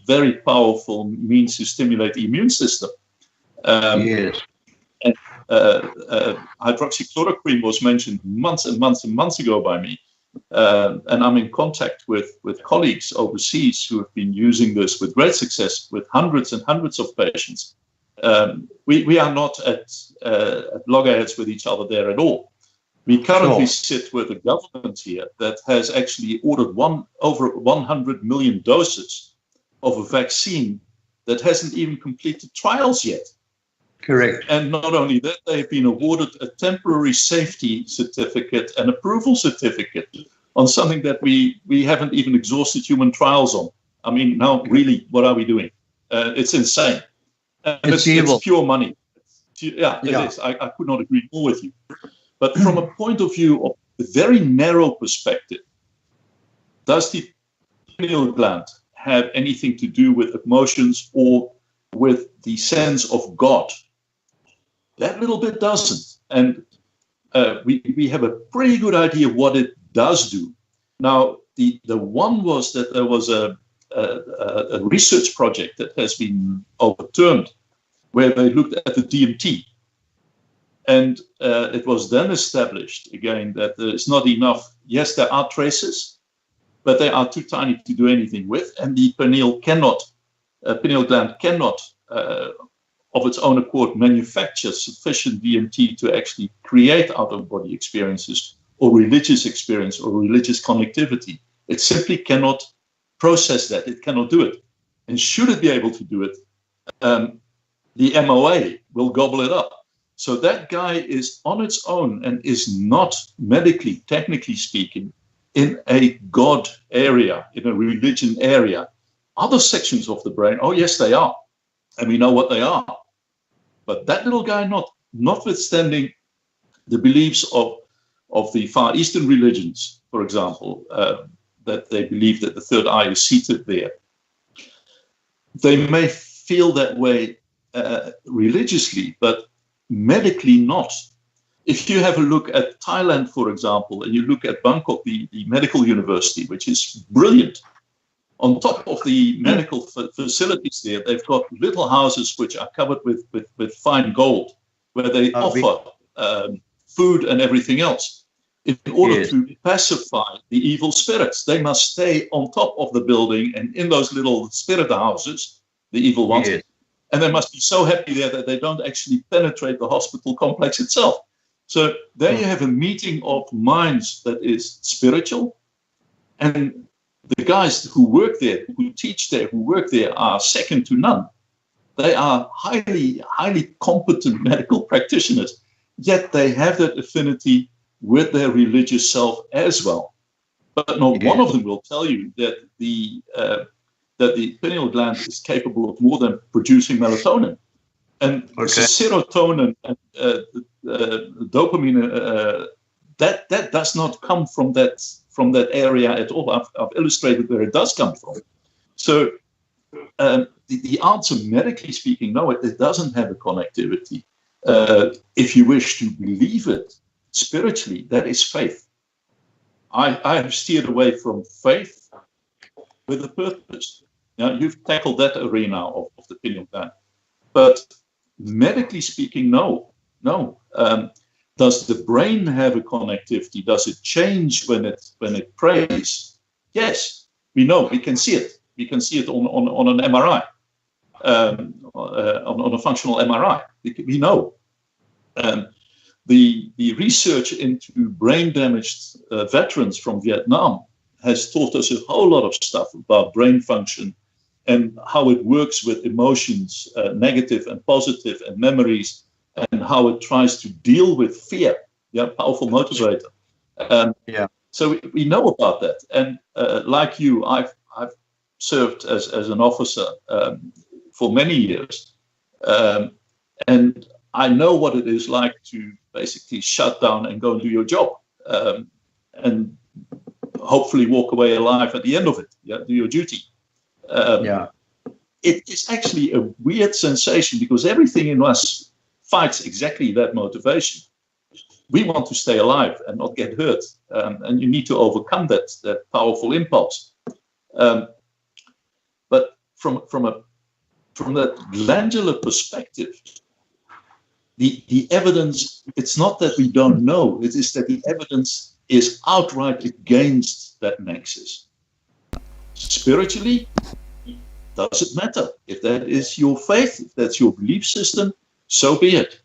C: very powerful means to stimulate the immune system.
D: Yes.
C: And hydroxychloroquine was mentioned months and months and months ago by me. And I'm in contact with colleagues overseas who have been using this with great success with hundreds and hundreds of patients. We are not at loggerheads with each other there at all. We currently sit with a government here that has actually ordered over 100 million doses of a vaccine that hasn't even completed trials yet.
D: Correct.
C: And not only that, they've been awarded a temporary safety certificate and approval certificate on something that we haven't even exhausted human trials on. I mean, now really, what are we doing? It's insane. And it's pure money. It is. I could not agree more with you. But from a point of view of the very narrow perspective, does the pineal gland have anything to do with emotions or with the sense of God? That little bit doesn't. And we have a pretty good idea what it does do. Now, the one was that there was a research project that has been overturned where they looked at the DMT. And it was then established, again, that there's not enough. Yes, there are traces, but they are too tiny to do anything with. And the pineal gland cannot, of its own accord, manufacture sufficient DMT to actually create out-of-body experiences or religious experience or religious connectivity. It simply cannot process that. It cannot do it. And should it be able to do it, the MOA will gobble it up. So that guy is on its own and is not medically, technically speaking, in a God area, in a religion area. Other sections of the brain, oh yes, they are. And we know what they are. But that little guy, notwithstanding the beliefs of the Far Eastern religions, for example, that they believe that the third eye is seated there. They may feel that way religiously, but medically not. If you have a look at Thailand, for example, and you look at Bangkok, the medical university, which is brilliant, on top of the medical facilities there, they've got little houses which are covered with fine gold, where they offer food and everything else. In order to pacify the evil spirits, they must stay on top of the building and in those little spirit houses, the evil ones, and they must be so happy there that they don't actually penetrate the hospital complex itself. So there you have a meeting of minds that is spiritual, and the guys who work there, who teach there, who work there are second to none. They are highly, highly competent medical practitioners, yet they have that affinity with their religious self as well. But not one of them will tell you that the pineal gland is capable of more than producing melatonin. And serotonin and dopamine, that does not come from that area at all. I've illustrated where it does come from. So the answer, medically speaking, no, it doesn't have a connectivity. If you wish to believe it spiritually, that is faith. I have steered away from faith with a purpose. Now, you've tackled that arena of the pineal gland. But medically speaking, no. Does the brain have a connectivity? Does it change when it prays? Yes, we know. We can see it. We can see it on an MRI, on a functional MRI. We know. The research into brain-damaged veterans from Vietnam has taught us a whole lot of stuff about brain function and how it works with emotions, negative and positive, and memories, and how it tries to deal with fear. Powerful motivator. So we know about that. And like you, I've served as an officer for many years, and I know what it is like to basically shut down and go and do your job, and hopefully walk away alive at the end of it. Do your duty. It is actually a weird sensation because everything in us fights exactly that motivation. We want to stay alive and not get hurt, and you need to overcome that powerful impulse. But from that glandular perspective, the evidence, it's not that we don't know, it is that the evidence is outright against that nexus. Spiritually, does it matter? If that is your faith, if that's your belief system, so be it.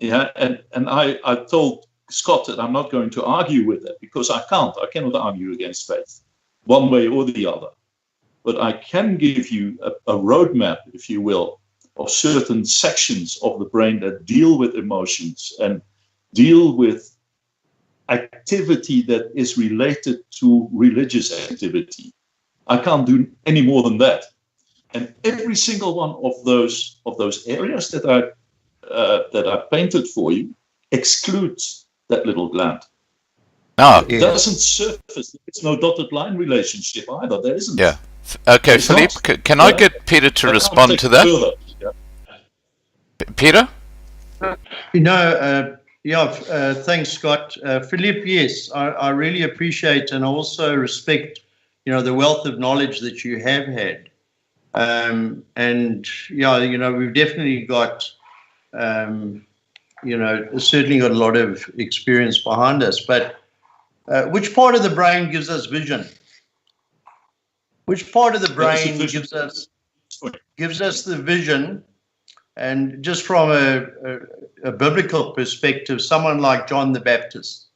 C: And I told Scott that I'm not going to argue with that because I cannot argue against faith, one way or the other. But I can give you a roadmap, if you will, of certain sections of the brain that deal with emotions and deal with activity that is related to religious activity. I can't do any more than that. And every single one of those areas that I painted for you excludes that little gland. It doesn't surface. It's no dotted line relationship either. There isn't.
A: Yeah. Okay, Philippe, can I get Peter to respond to that? Peter?
D: Thanks, Scott. Philippe, yes, I really appreciate and also respect, the wealth of knowledge that you have had. We've definitely got, certainly got a lot of experience behind us. But which part of the brain gives us vision? Which part of the brain gives us the vision? And just from a biblical perspective, someone like John the Baptist,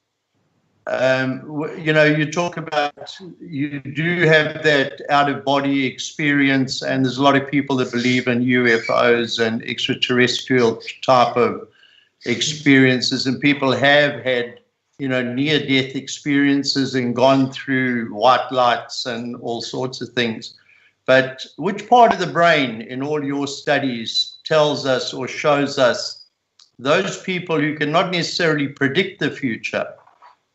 D: you talk about, you do have that out-of-body experience, and there's a lot of people that believe in UFOs and extraterrestrial type of experiences, and people have had, near-death experiences and gone through white lights and all sorts of things. But which part of the brain in all your studies tells us or shows us those people who can not necessarily predict the future,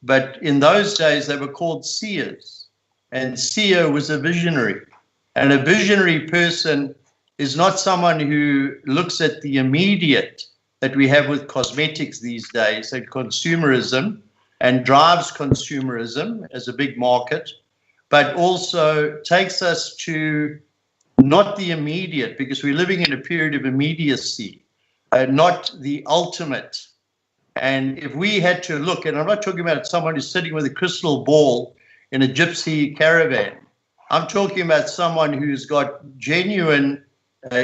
D: but in those days they were called seers, and seer was a visionary. And a visionary person is not someone who looks at the immediate that we have with cosmetics these days, and consumerism, and drives consumerism as a big market, but also takes us to not the immediate, because we're living in a period of immediacy, not the ultimate. And if we had to look, and I'm not talking about someone who's sitting with a crystal ball in a gypsy caravan, I'm talking about someone who's got genuine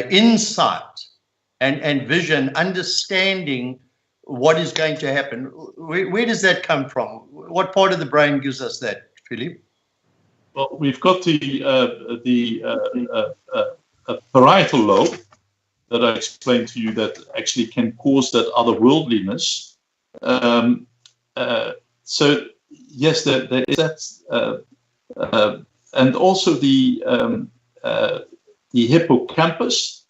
D: insight and vision, understanding what is going to happen. Where does that come from? What part of the brain gives us that, Philippe?
C: Well, we've got the parietal lobe that I explained to you that actually can cause that otherworldliness. So yes, there is that, and also the hippocampus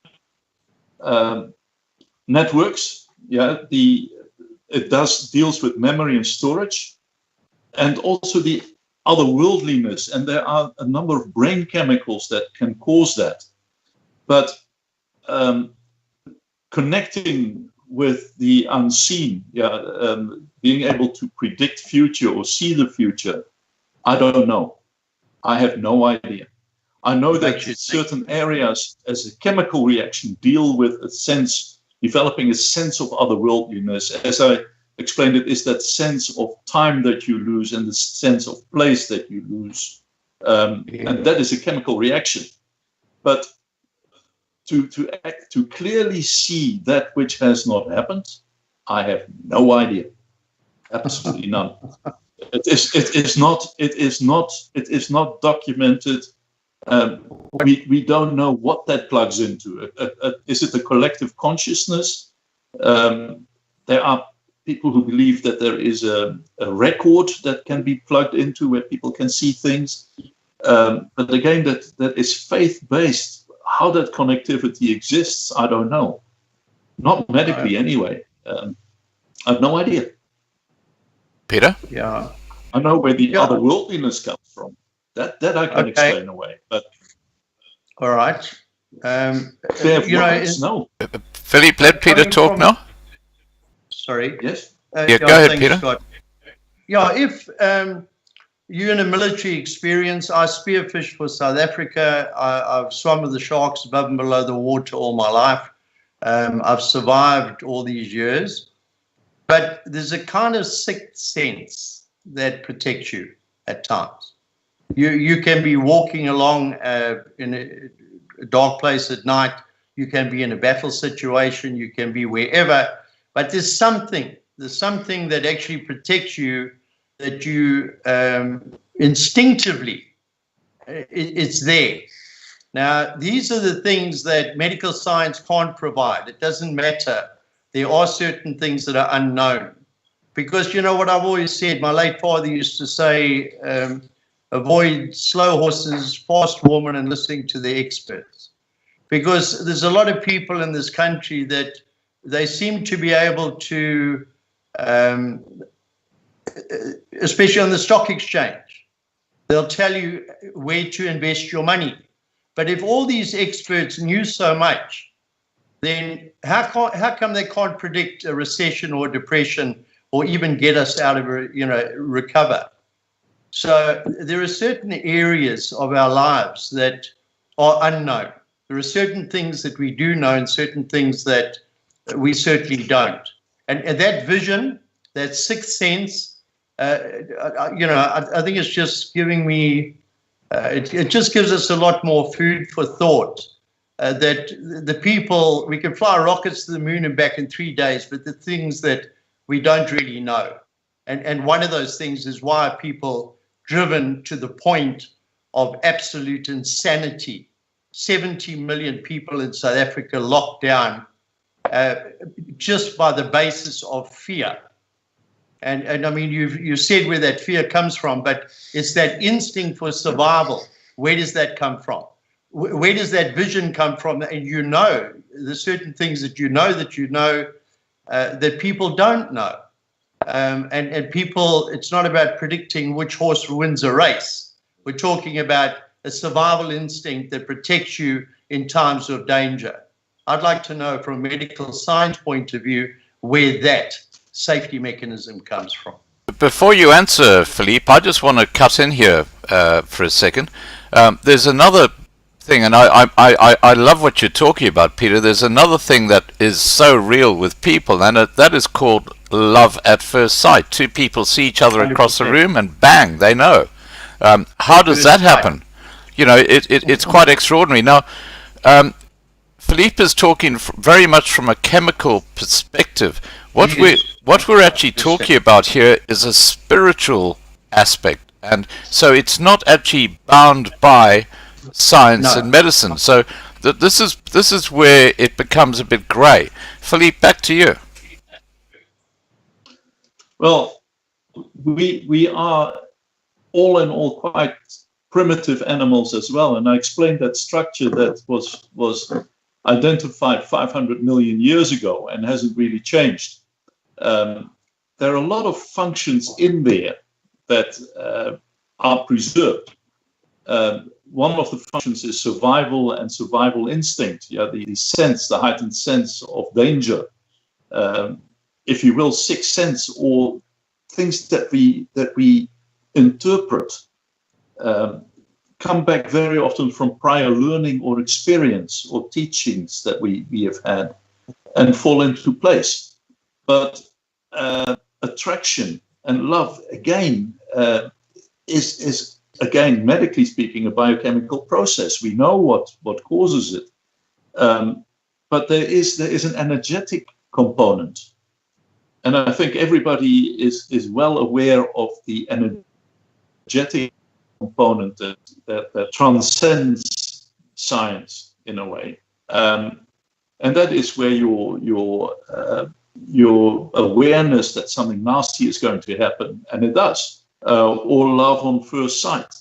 C: networks. Yeah, it deals with memory and storage, and also the otherworldliness. And there are a number of brain chemicals that can cause that. But connecting with the unseen, being able to predict future or see the future, I don't know. I have no idea. I know that certain areas, as a chemical reaction, deal with developing a sense of otherworldliness. As I explained, it is that sense of time that you lose and the sense of place that you lose. And that is a chemical reaction. But to clearly see that which has not happened, I have no idea. Absolutely none. It is not documented. We don't know what that plugs into. Is it a collective consciousness? There are people who believe that there is a record that can be plugged into where people can see things. But again, that is faith-based. How that connectivity exists, I don't know. Not medically, anyway. I have no idea.
A: Peter?
D: Yeah.
C: I know where the otherworldliness comes from. That I can explain away. But
D: all right.
C: No.
A: Philippe, let Peter talk now.
D: Sorry.
C: Yes.
A: Go ahead, Peter.
D: Scott. Yeah, if you're in a military experience, I spearfished for South Africa. I've swum with the sharks above and below the water all my life. I've survived all these years. But there's a kind of sixth sense that protects you at times. You can be walking along in a dark place at night. You can be in a battle situation. You can be wherever. But there's something that actually protects you, that you instinctively, it's there. Now, these are the things that medical science can't provide. It doesn't matter. There are certain things that are unknown. Because you know what I've always said, my late father used to say, avoid slow horses, fast women, and listening to the experts. Because there's a lot of people in this country that they seem to be able to, especially on the stock exchange, they'll tell you where to invest your money. But if all these experts knew so much, then how come they can't predict a recession or a depression or even get us out of recover? So there are certain areas of our lives that are unknown. There are certain things that we do know and certain things that we certainly don't. And that vision, that sixth sense, I think it's just giving me, it just gives us a lot more food for thought. That the people, we can fly rockets to the moon and back in 3 days, but the things that we don't really know. And one of those things is why are people driven to the point of absolute insanity. 70 million people in South Africa locked down just by the basis of fear. And I mean, you said where that fear comes from, but it's that instinct for survival. Where does that come from? Where does that vision come from? And there's certain things that you know that people don't know. And people, it's not about predicting which horse wins a race. We're talking about a survival instinct that protects you in times of danger. I'd like to know from a medical science point of view where that safety mechanism comes from.
A: Before you answer, Philippe, I just want to cut in here for a second. There's another thing, and I love what you're talking about, Peter. There's another thing that is so real with people, and that is called love at first sight. Two people see each other across the room, and bang, they know. How does that happen? You know, it's quite extraordinary. Now, Philippe is talking very much from a chemical perspective. What we're actually talking about here is a spiritual aspect, and so it's not actually bound by science and medicine. So this is where it becomes a bit grey. Philippe, back to you.
C: Well, we are all in all quite primitive animals as well, and I explained that structure that was identified 500 million years ago and hasn't really changed. There are a lot of functions in there that are preserved. One of the functions is survival and survival instinct. Yeah, the sense, the heightened sense of danger, if you will, sixth sense, or things that we interpret come back very often from prior learning or experience or teachings that we have had and fall into place. But attraction and love, again, is again, medically speaking, a biochemical process. We know what causes it. But there is an energetic component. And I think everybody is well aware of the energetic component that transcends science in a way. And that is where your awareness that something nasty is going to happen, and it does, or love on first sight,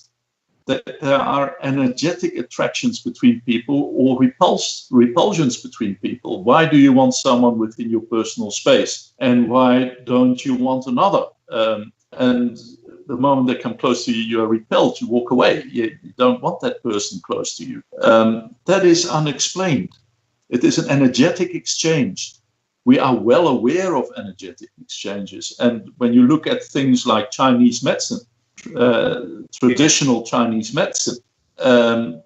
C: that there are energetic attractions between people or repulsions between people. Why do you want someone within your personal space, and why don't you want another? And the moment they come close to you, you are repelled, you walk away. You don't want that person close to you. That is unexplained. It is an energetic exchange. We are well aware of energetic exchanges. And when you look at things like Chinese medicine, traditional Chinese medicine, there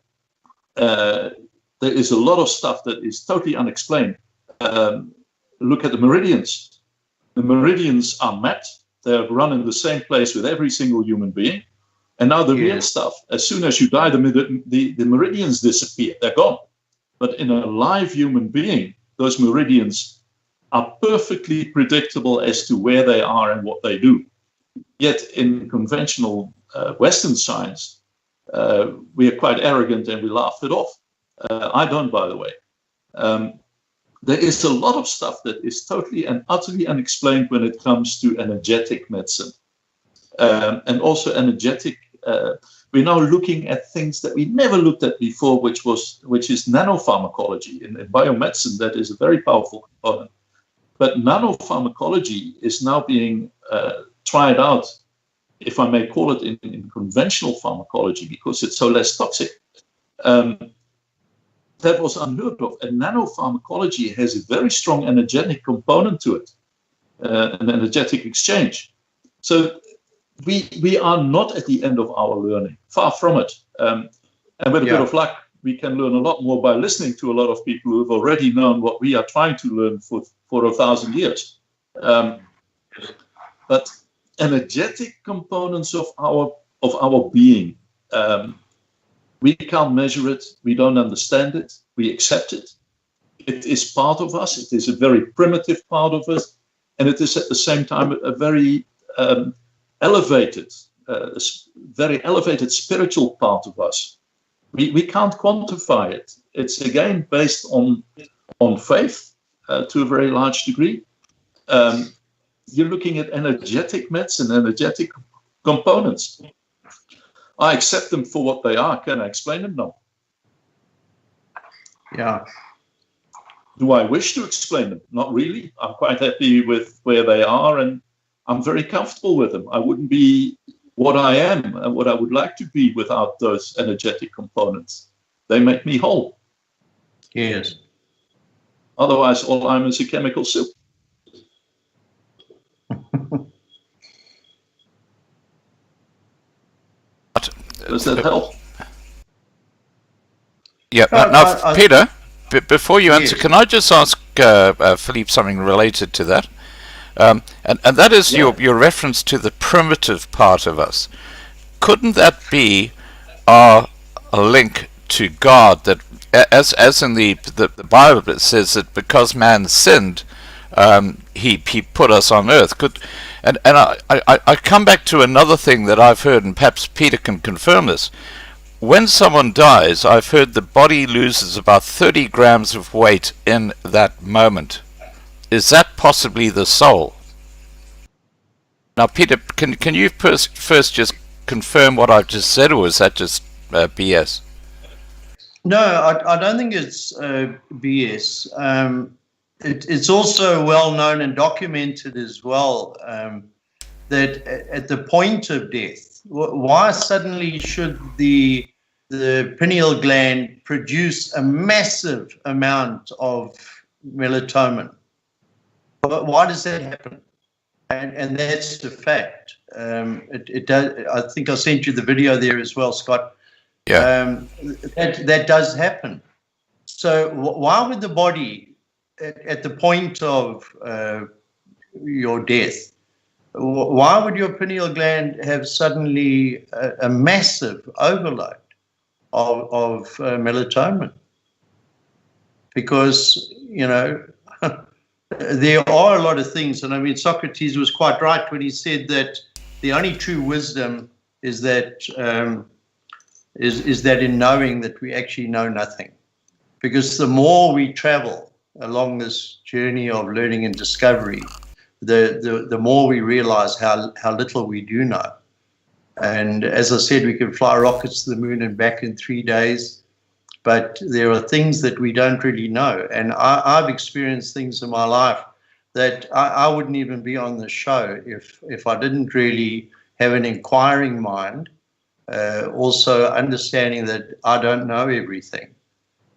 C: is a lot of stuff that is totally unexplained. Look at the meridians. The meridians are met. They're run in the same place with every single human being. And now the real stuff, as soon as you die, the meridians disappear. They're gone. But in a live human being, those meridians are perfectly predictable as to where they are and what they do. Yet in conventional Western science, we are quite arrogant and we laugh it off. I don't, by the way. There is a lot of stuff that is totally and utterly unexplained when it comes to energetic medicine. And also energetic, we're now looking at things that we never looked at before, which is nanopharmacology. In biomedicine, that is a very powerful component. But nanopharmacology is now being tried out, if I may call it, in conventional pharmacology, because it's so less toxic. That was unheard of. And nanopharmacology has a very strong energetic component to it, an energetic exchange. So we are not at the end of our learning, far from it. And with a bit of luck, we can learn a lot more by listening to a lot of people who have already known what we are trying to learn for 1,000 years. But energetic components of our being, we can't measure it, we don't understand it, we accept it. It is part of us, it is a very primitive part of us, and it is at the same time a very elevated spiritual part of us. We can't quantify it. It's again based on faith to a very large degree. You're looking at energetic medicine, energetic components. I accept them for what they are. Can I explain them? No.
D: Yeah.
C: Do I wish to explain them? Not really. I'm quite happy with where they are, and I'm very comfortable with them. I wouldn't be what I am and what I would like to be without those energetic components. They make me whole.
D: Yes.
C: Otherwise, all I'm is a chemical soup. Does that help?
A: Yeah. Now, Peter, before you answer, can I just ask Philippe something related to that? And that is your reference to the primitive part of us. Couldn't that be a link to God, that as in the Bible it says that because man sinned, he put us on earth? And I come back to another thing that I've heard, and perhaps Peter can confirm this. When someone dies, I've heard the body loses about 30 grams of weight in that moment. Is that possibly the soul? Now, Peter, can you first just confirm what I've just said, or is that just BS?
D: No, I don't think it's BS. It's also well known and documented as well that at the point of death, why suddenly should the pineal gland produce a massive amount of melatonin? Why does that happen? And that's the fact. It does. I think I sent you the video there as well, Scott.
A: Yeah.
D: That does happen. So why would the body, at the point of your death, why would your pineal gland have suddenly a massive overload of melatonin? Because, there are a lot of things, and I mean, Socrates was quite right when he said that the only true wisdom is that in knowing that we actually know nothing. Because the more we travel along this journey of learning and discovery, the more we realize how little we do know. And as I said, we can fly rockets to the moon and back in 3 days. But there are things that we don't really know. And I've experienced things in my life that I wouldn't even be on the show if I didn't really have an inquiring mind, also understanding that I don't know everything.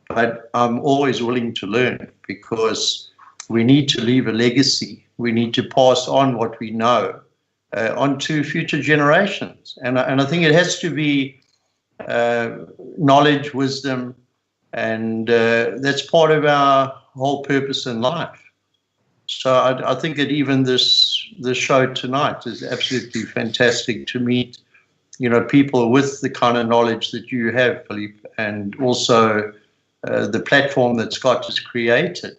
D: But I'm always willing to learn, because we need to leave a legacy. We need to pass on what we know on to future generations. And I think it has to be knowledge, wisdom, and that's part of our whole purpose in life. So I think that even this show tonight is absolutely fantastic to meet, people with the kind of knowledge that you have, Philippe, and also the platform that Scott has created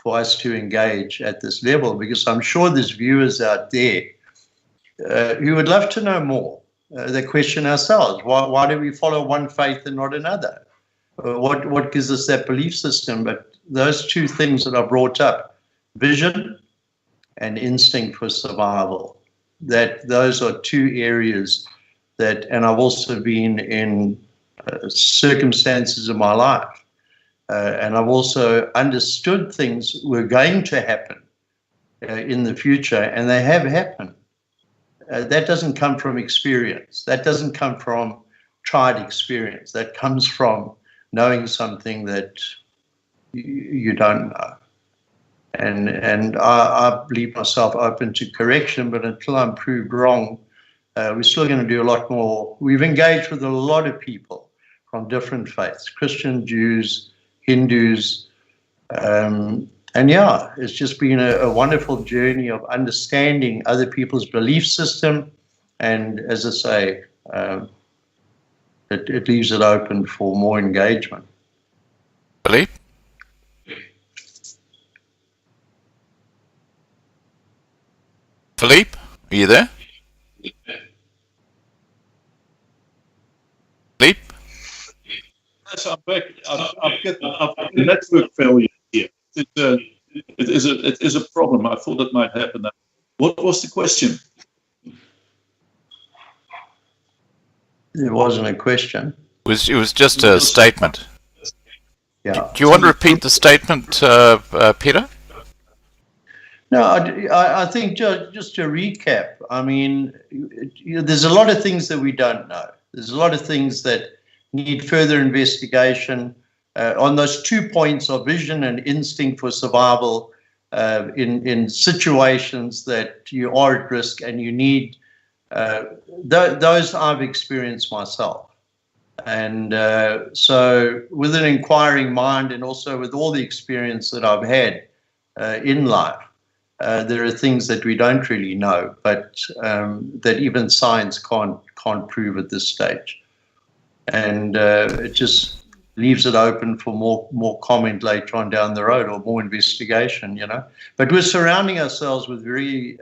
D: for us to engage at this level, because I'm sure there's viewers out there who would love to know more. They question ourselves. Why do we follow one faith and not another? What gives us that belief system? But those two things that I brought up, vision and instinct for survival, those are two areas and I've also been in circumstances in my life, and I've also understood things were going to happen in the future, and they have happened. That doesn't come from experience. That doesn't come from tried experience. That comes from knowing something that you don't know. And I believe myself open to correction, but until I'm proved wrong, we're still going to do a lot more. We've engaged with a lot of people from different faiths, Christian, Jews, Hindus, and yeah, it's just been a wonderful journey of understanding other people's belief system. And as I say, it leaves it open for more engagement.
A: Philippe? Philippe, are you there? Philippe?
C: Yes, I'm back. I've got a network failure here. It is a problem. I thought it might happen. What was the question?
D: It wasn't a question.
A: It was just a statement.
D: Yeah.
A: Do you want to repeat the statement, Peter?
D: No, I think just to recap, I mean, there's a lot of things that we don't know. There's a lot of things that need further investigation. on those 2 points of vision and instinct for survival in situations that you are at risk and you need, those I've experienced myself. And so with an inquiring mind and also with all the experience that I've had in life, there are things that we don't really know, but that even science can't prove at this stage. And it just leaves it open for more comment later on down the road, or more investigation, But we're surrounding ourselves with very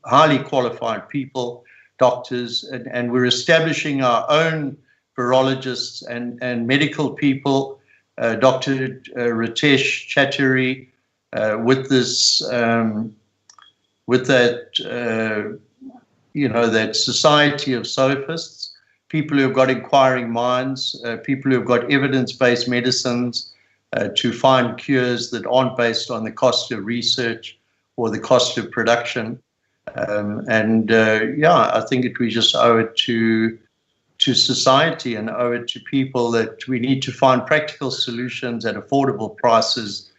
D: highly qualified people, doctors, and we're establishing our own virologists and medical people, Dr. Ritesh Chattery, with this, with that, that society of sophists, people who have got inquiring minds, people who have got evidence-based medicines to find cures that aren't based on the cost of research or the cost of production. I think we just owe it to society and owe it to people that we need to find practical solutions at affordable prices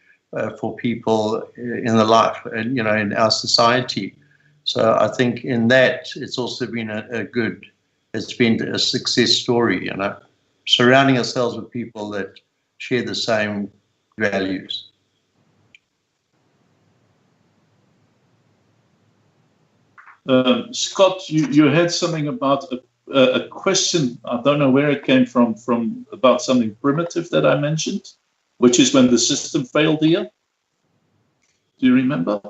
D: for people in the life and, in our society. So I think in that it's also been it's been a success story, surrounding ourselves with people that share the same values.
C: Scott, you had something about a question, I don't know where it came from about something primitive that I mentioned, which is when the system failed here. Do you remember?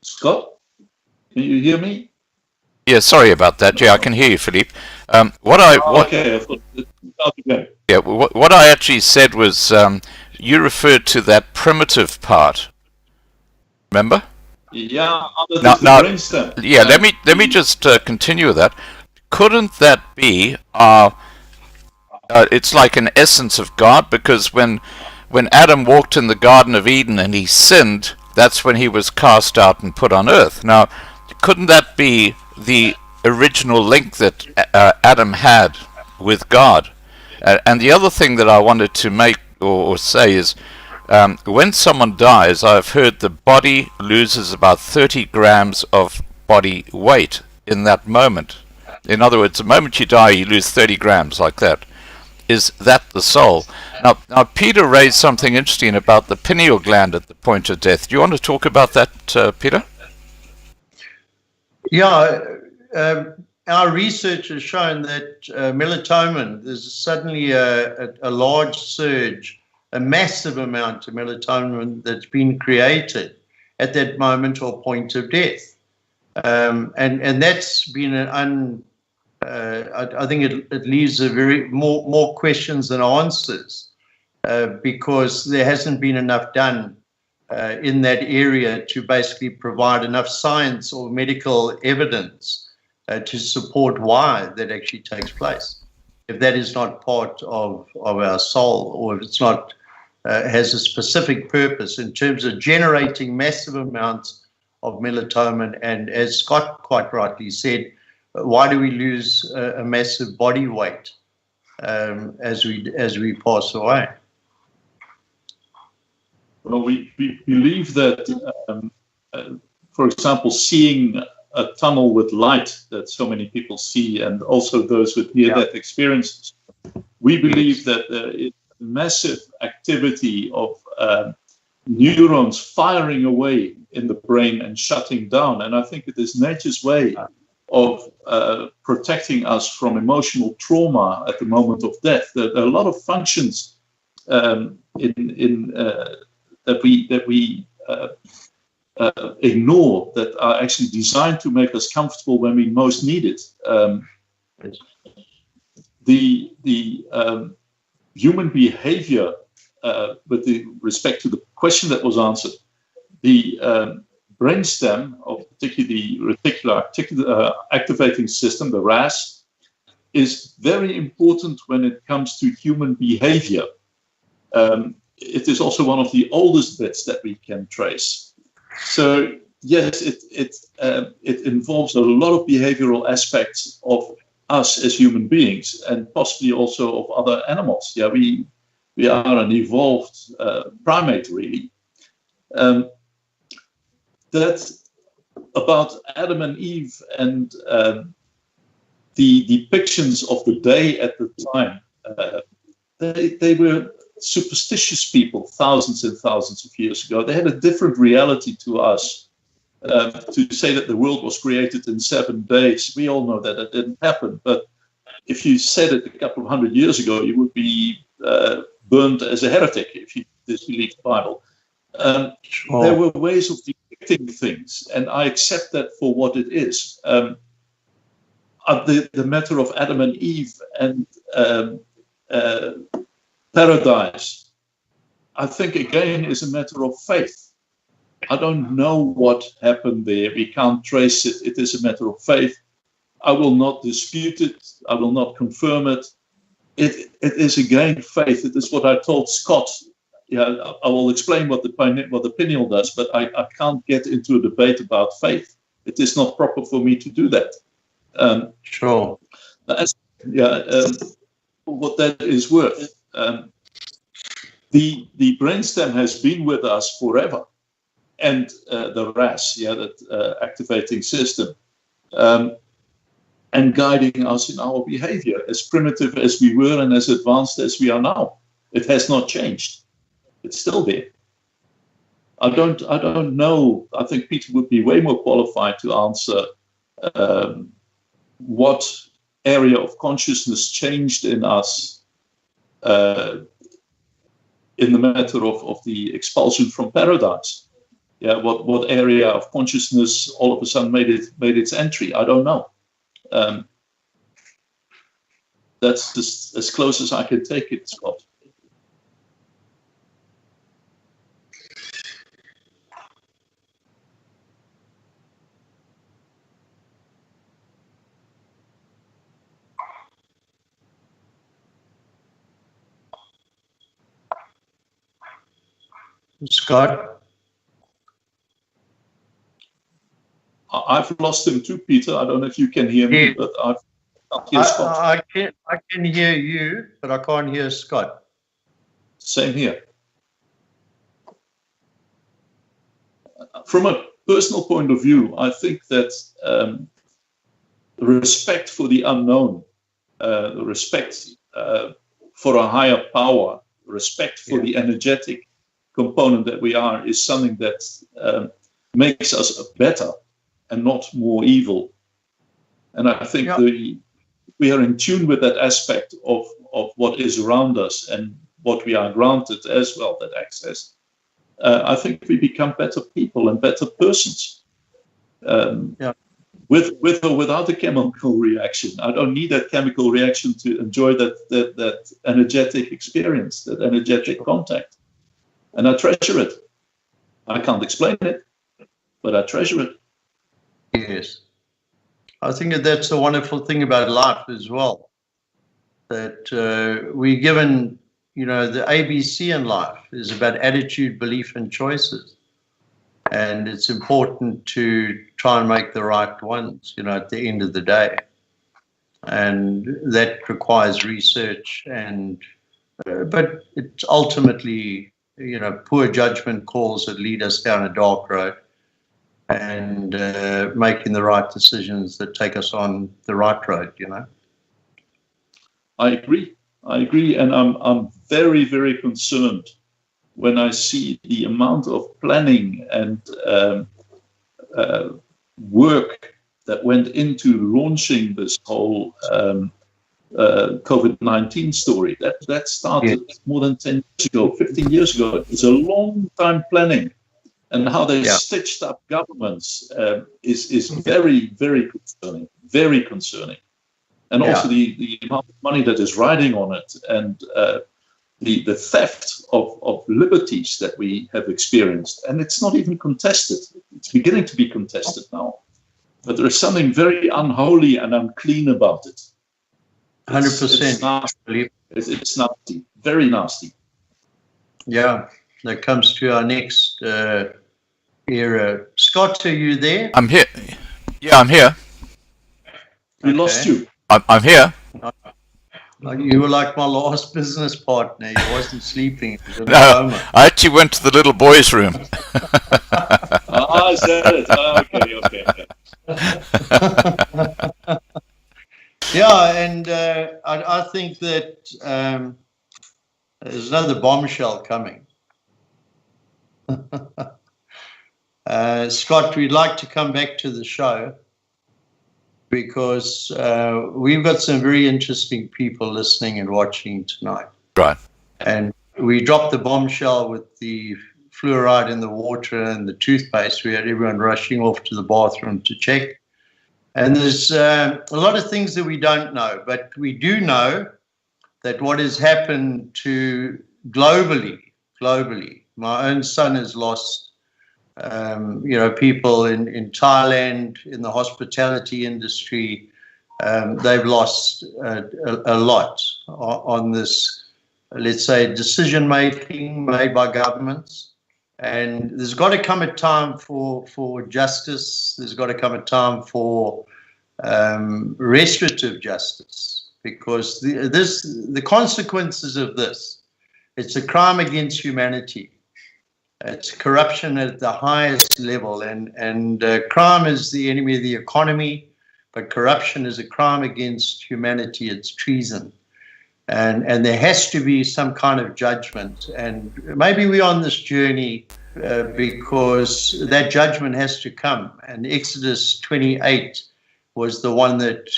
C: Scott, can you hear me?
A: Yeah, sorry about that. Yeah, I can hear you, Philippe. What I actually said was you referred to that primitive part. Remember?
C: Yeah, under the brainstem.
A: Yeah, let me just continue with that. Couldn't that be it's like an essence of God, because when Adam walked in the Garden of Eden and he sinned, that's when he was cast out and put on earth. Now, couldn't that be the original link that Adam had with God? And the other thing that I wanted to make or say is, when someone dies, I've heard the body loses about 30 grams of body weight in that moment. In other words, the moment you die, you lose 30 grams like that. Is that the soul? Now, Peter raised something interesting about the pineal gland at the point of death. Do you want to talk about that, Peter?
D: Yeah, our research has shown that melatonin, there's suddenly a large surge, a massive amount of melatonin that's been created at that moment or point of death. And that's been I think it leaves more questions than answers, because there hasn't been enough done in that area to basically provide enough science or medical evidence to support why that actually takes place. If that is not part of our soul, or if it's not has a specific purpose in terms of generating massive amounts of melatonin, and as Scott quite rightly said, why do we lose a massive body weight as we pass away?
C: Well, we believe that, for example, seeing a tunnel with light that so many people see, and also those with near-death experiences, we believe that there is massive activity of neurons firing away in the brain and shutting down. And I think it is nature's way of protecting us from emotional trauma at the moment of death. There are a lot of functions that we ignore that are actually designed to make us comfortable when we most need it. The human behavior, with respect to the question that was answered, the brainstem, of particularly the reticular activating system, the RAS, is very important when it comes to human behavior. It is also one of the oldest bits that we can trace. So yes, it involves a lot of behavioral aspects of us as human beings, and possibly also of other animals. Yeah, we are an evolved primate, really. That about Adam and Eve and the depictions of the day at the time, they were superstitious people thousands and thousands of years ago. They had a different reality to us. To say that the world was created in 7 days, we all know that it didn't happen. But if you said it a couple of 100 years ago, you would be burned as a heretic if you disbelieved the Bible. There were ways of depicting things, and I accept that for what it is. The matter of Adam and Eve and paradise, I think, again, is a matter of faith. I don't know what happened there. We can't trace it. It is a matter of faith. I will not dispute it. I will not confirm it. It is, again, faith. It is what I told Scott. Yeah, I will explain what the pineal does, but I can't get into a debate about faith. It is not proper for me to do that.
D: Sure.
C: What that is worth. The brainstem has been with us forever, and the RAS, that activating system, and guiding us in our behavior, as primitive as we were and as advanced as we are now. It has not changed. It's still there. I don't know. I think Peter would be way more qualified to answer what area of consciousness changed in us in the matter of the expulsion from paradise. Yeah, what area of consciousness all of a sudden made its entry? I don't know. That's just as close as I can take it, Scott.
D: Scott?
C: I've lost him too, Peter. I don't know if you can hear me, but I can't hear Scott.
D: I can hear you, but I can't hear Scott.
C: Same here. From a personal point of view, I think that respect for the unknown, respect for a higher power, respect for the energetic component that we are, is something that makes us better and not more evil. And I think we are in tune with that aspect of what is around us and what we are granted as well, that access. I think we become better people and better persons. With or without a chemical reaction. I don't need that chemical reaction to enjoy that energetic experience, that energetic contact. And I treasure it. I can't explain it, but I treasure it.
D: Yes. I think that's a wonderful thing about life as well. That we're given, the ABC in life is about attitude, belief, and choices. And it's important to try and make the right ones, at the end of the day. And that requires research but it's ultimately, poor judgment calls that lead us down a dark road, and making the right decisions that take us on the right road,
C: I agree, and I'm very, very concerned when I see the amount of planning and work that went into launching this whole COVID-19 story. That started more than 10 years ago, 15 years ago. It's a long time planning. And how they stitched up governments is very, very concerning, very concerning. And also the amount of money that is riding on it, and the theft of liberties that we have experienced. And it's not even contested. It's beginning to be contested now. But there is something very unholy and unclean about it.
D: 100%.
C: It's nasty. It's nasty, very nasty.
D: Yeah, that comes to our next, era. Scott, are you there?
A: I'm here. Yeah, I'm here.
C: We lost you.
A: I'm here.
D: You were like my last business partner. He wasn't sleeping. He was in a
A: No,
D: coma.
A: I actually went to the little boys' room.
C: Is that it? Okay.
D: Yeah, and I think that there's another bombshell coming. Scott, we'd like to come back to the show because we've got some very interesting people listening and watching tonight.
A: Right.
D: And we dropped the bombshell with the fluoride in the water and the toothpaste. We had everyone rushing off to the bathroom to check. And there's a lot of things that we don't know, but we do know that what has happened to globally, my own son has lost, people in Thailand, in the hospitality industry, they've lost a lot on this, let's say, decision-making made by governments. And there's got to come a time for justice. There's got to come a time for restorative justice, because the consequences of this, it's a crime against humanity. It's corruption at the highest level, and crime is the enemy of the economy, but corruption is a crime against humanity. It's treason. And there has to be some kind of judgment. And maybe we're on this journey because that judgment has to come. And Exodus 28 was the one that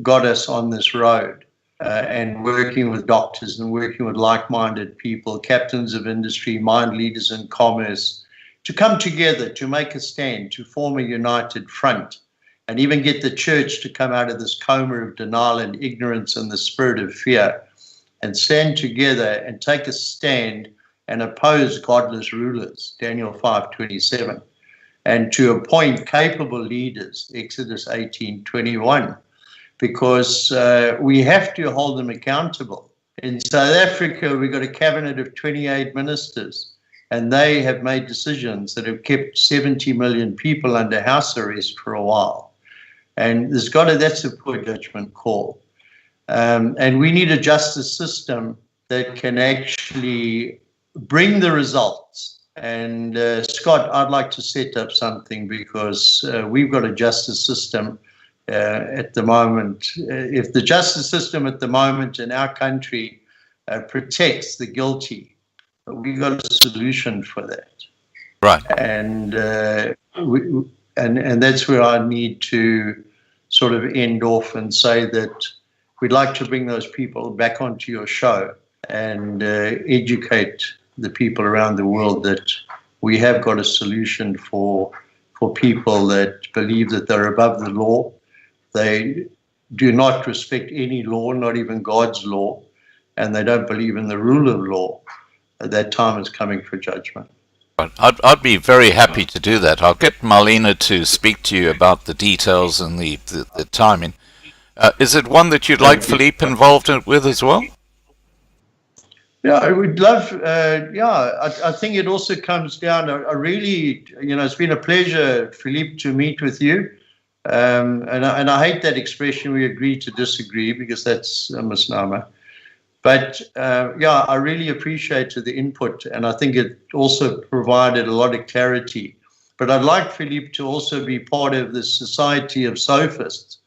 D: got us on this road. And working with doctors and working with like-minded people, captains of industry, mind leaders in commerce, to come together, to make a stand, to form a united front, and even get the church to come out of this coma of denial and ignorance and the spirit of fear, and stand together and take a stand and oppose godless rulers, Daniel 5:27, and to appoint capable leaders, Exodus 18:21, because we have to hold them accountable. In South Africa, we've got a cabinet of 28 ministers, and they have made decisions that have kept 70 million people under house arrest for a while. And that's a poor judgment call. And we need a justice system that can actually bring the results. And Scott, I'd like to set up something, because we've got a justice system at the moment. If the justice system at the moment in our country protects the guilty, we've got a solution for that.
A: Right.
D: And and that's where I need to sort of end off and say that we'd like to bring those people back onto your show and educate the people around the world that we have got a solution for people that believe that they're above the law. They do not respect any law, not even God's law, and they don't believe in the rule of law. That time is coming for judgment.
A: I'd be very happy to do that. I'll get Marlena to speak to you about the details and the timing. Is it one that you'd like Philippe involved with as well?
D: Yeah, I would love, I think it also comes down, I really, it's been a pleasure, Philippe, to meet with you. And I hate that expression, we agree to disagree, because that's a misnomer. But I really appreciated the input, and I think it also provided a lot of clarity. But I'd like Philippe to also be part of the Society of Sophists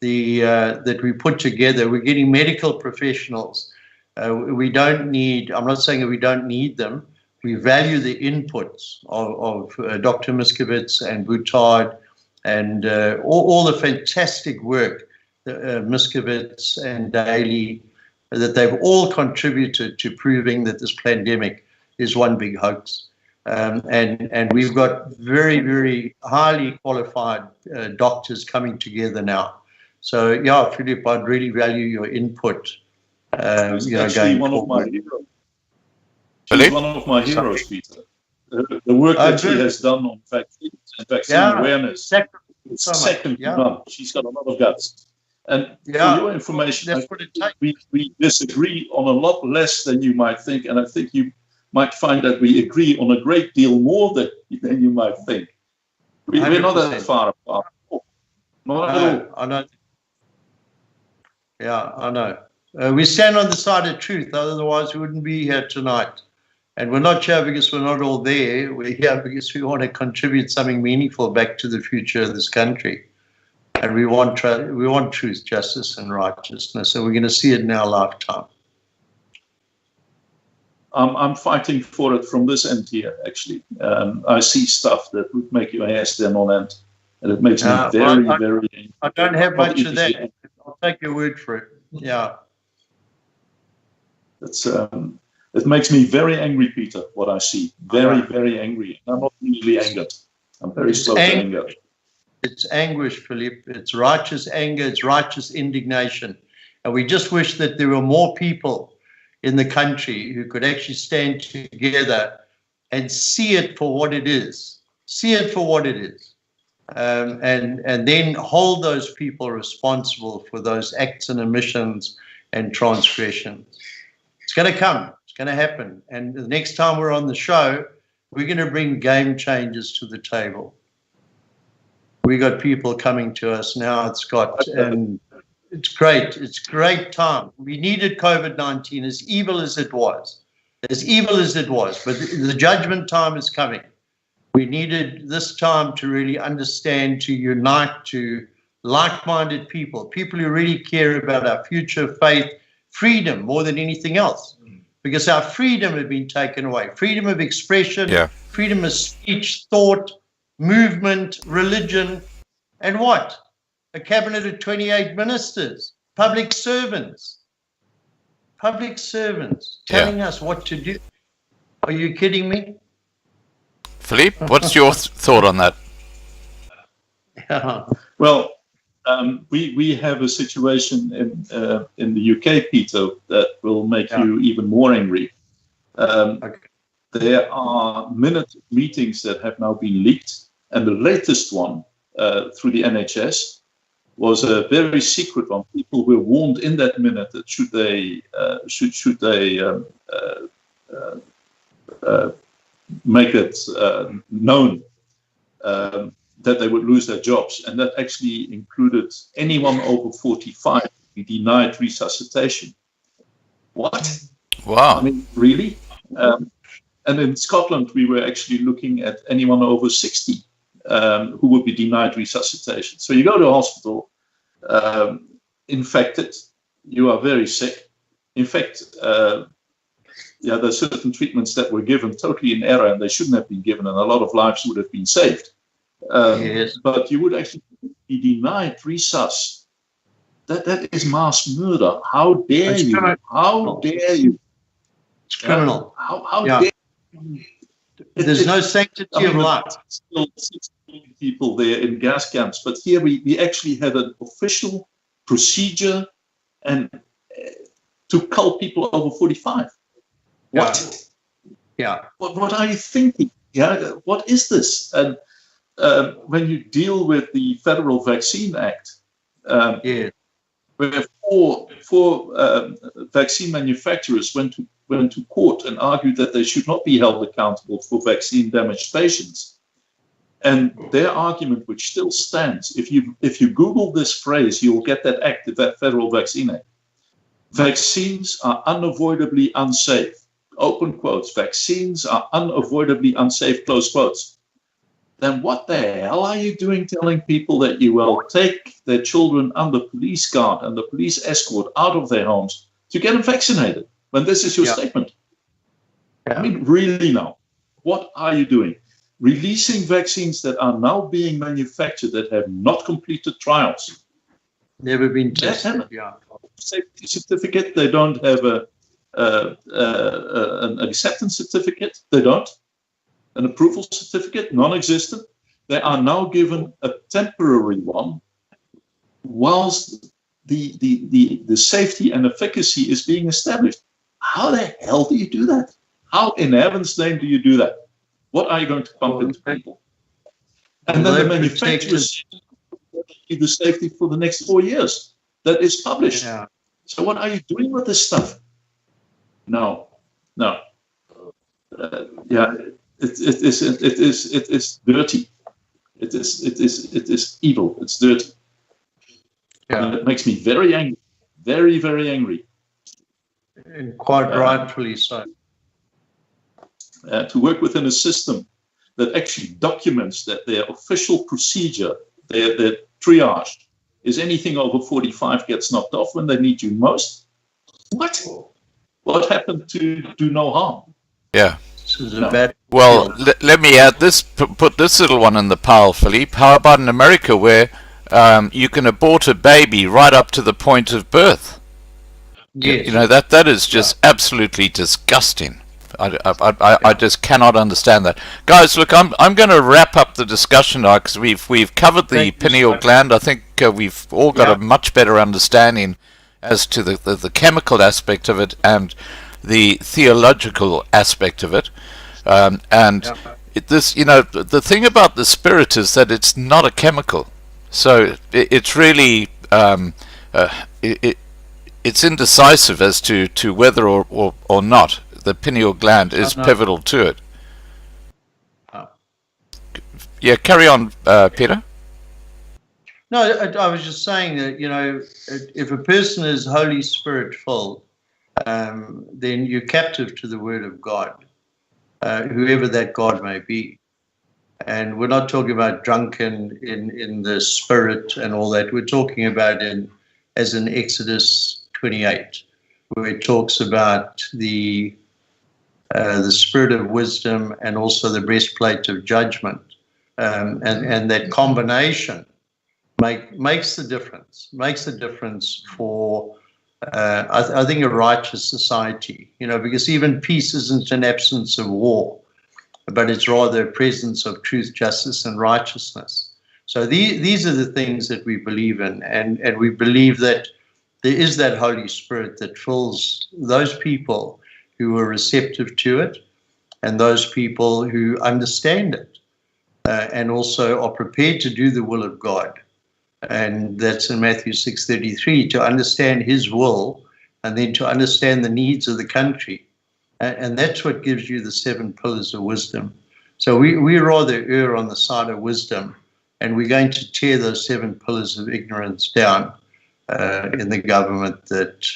D: that we put together. We're getting medical professionals. We don't need, I'm not saying that we don't need them. We value the inputs of Dr. Miskowitz and Boutard and all the fantastic work Miskowitz and Daly, that they've all contributed to proving that this pandemic is one big hoax. And we've got very, very highly qualified doctors coming together now. So, yeah, Philippe, I'd really value your input.
C: Actually, one of my heroes. She's one of my heroes, Peter. The work that she has done on vaccines and vaccine awareness is second to none. She's got a lot of guts. And for your information, we disagree on a lot less than you might think. And I think you might find that we agree on a great deal more than you might think. We're not that far apart. Not at all.
D: I know. Yeah, I know. We stand on the side of truth, otherwise we wouldn't be here tonight. And we're not here because we're not all there. We're here because we want to contribute something meaningful back to the future of this country. And we want truth, justice, and righteousness. And we're going to see it in our lifetime.
C: I'm fighting for it from this end here, actually. I see stuff that would make your hair stand on end. And it makes me very.
D: I don't have much of that. I'll take your word for it. Yeah.
C: It makes me very angry, Peter, what I see. Very angry. I'm not easily angered. I'm very slow to anger.
D: It's anguish, Philippe. It's righteous anger. It's righteous indignation. And we just wish that there were more people in the country who could actually stand together and see it for what it is. See it for what it is. And then hold those people responsible for those acts and omissions and transgressions. It's going to come. It's going to happen. And the next time we're on the show, we're going to bring game changers to the table. We got people coming to us now. And it's great. It's great time. We needed COVID-19, as evil as it was. But the judgment time is coming. We needed this time to really understand, to unite to like-minded people who really care about our future, faith, freedom more than anything else. Because our freedom had been taken away. Freedom of expression, freedom of speech, thought, movement, religion, and what? A cabinet of 28 ministers, public servants telling us what to do. Are you kidding me?
A: Philippe, what's your thought on that?
C: Well, we have a situation in the UK, Peter, that will make you even more angry. There are minute meetings that have now been leaked, and the latest one through the NHS was a very secret one. People were warned in that minute that should they make it known that they would lose their jobs, and that actually included anyone over 45 to be denied resuscitation. What?
A: Wow!
C: I mean, really? And in Scotland, we were actually looking at anyone over 60 who would be denied resuscitation. So you go to a hospital, infected, you are very sick. In fact, there's certain treatments that were given totally in error, and they shouldn't have been given, and a lot of lives would have been saved. But you would actually be denied resus. That is mass murder. How dare you? How dare you?
D: It's criminal.
C: How dare you?
D: There's no sanctity of life.
C: Still 16 people there in gas camps, but here we actually had an official procedure and to cull people over 45. What?
D: Yeah.
C: What are you thinking? Yeah. What is this? And when you deal with the Federal Vaccine Act, where four vaccine manufacturers went to court and argued that they should not be held accountable for vaccine damaged patients. And their argument, which still stands, if you Google this phrase, you'll get that act, that Federal Vaccine Act. Vaccines are unavoidably unsafe. Open quotes. Vaccines are unavoidably unsafe, close quotes. Then what the hell are you doing telling people that you will take their children under police guard and the police escort out of their homes to get them vaccinated when this is your statement? I mean, really now, what are you doing? Releasing vaccines that are now being manufactured that have not completed trials.
D: Never been tested.
C: Safety certificate. They don't have an acceptance certificate. They don't. An approval certificate, non-existent. They are now given a temporary one, whilst the safety and efficacy is being established. How the hell do you do that? How in heaven's name do you do that? What are you going to pump into people? And then the manufacturers give the safety for the next 4 years. That is published. Yeah. So what are you doing with this stuff? No. yeah, it is dirty. It is evil. It's dirty.
D: Yeah.
C: And it makes me very angry, very, very angry.
D: And quite rightfully so.
C: To work within a system that actually documents that their official procedure, their triage, is anything over 45 gets knocked off when they need you most. What happened to do no harm?
A: Yeah.
D: This is a bad
A: Well, let me add this, put this little one in the pile, Philippe. How about in America, where you can abort a baby right up to the point of birth?
D: Yes.
A: You know, that is just absolutely disgusting. I just cannot understand that. Guys, look, I'm going to wrap up the discussion now, because we've covered the pineal gland. I think we've all got a much better understanding as to the chemical aspect of it and the theological aspect of it. This, you know, the thing about the spirit is that it's not a chemical. So it's really it's indecisive as to whether or not the pineal gland is pivotal to it. Yeah, carry on, Peter.
D: No, I was just saying that, you know, if a person is Holy Spirit filled, then you're captive to the Word of God, whoever that God may be. And we're not talking about drunken in the spirit and all that. We're talking about as in Exodus 28, where it talks about the spirit of wisdom and also the breastplate of judgment, and that combination makes the difference. Makes the difference for I think a righteous society. You know, because even peace isn't an absence of war, but it's rather a presence of truth, justice, and righteousness. So these are the things that we believe in, and we believe that there is that Holy Spirit that fills those people who are receptive to it, and those people who understand it, and also are prepared to do the will of God. And that's in Matthew 6:33, to understand his will, and then to understand the needs of the country. And that's what gives you the 7 pillars of wisdom. So we rather err on the side of wisdom, and we're going to tear those 7 pillars of ignorance down in the government that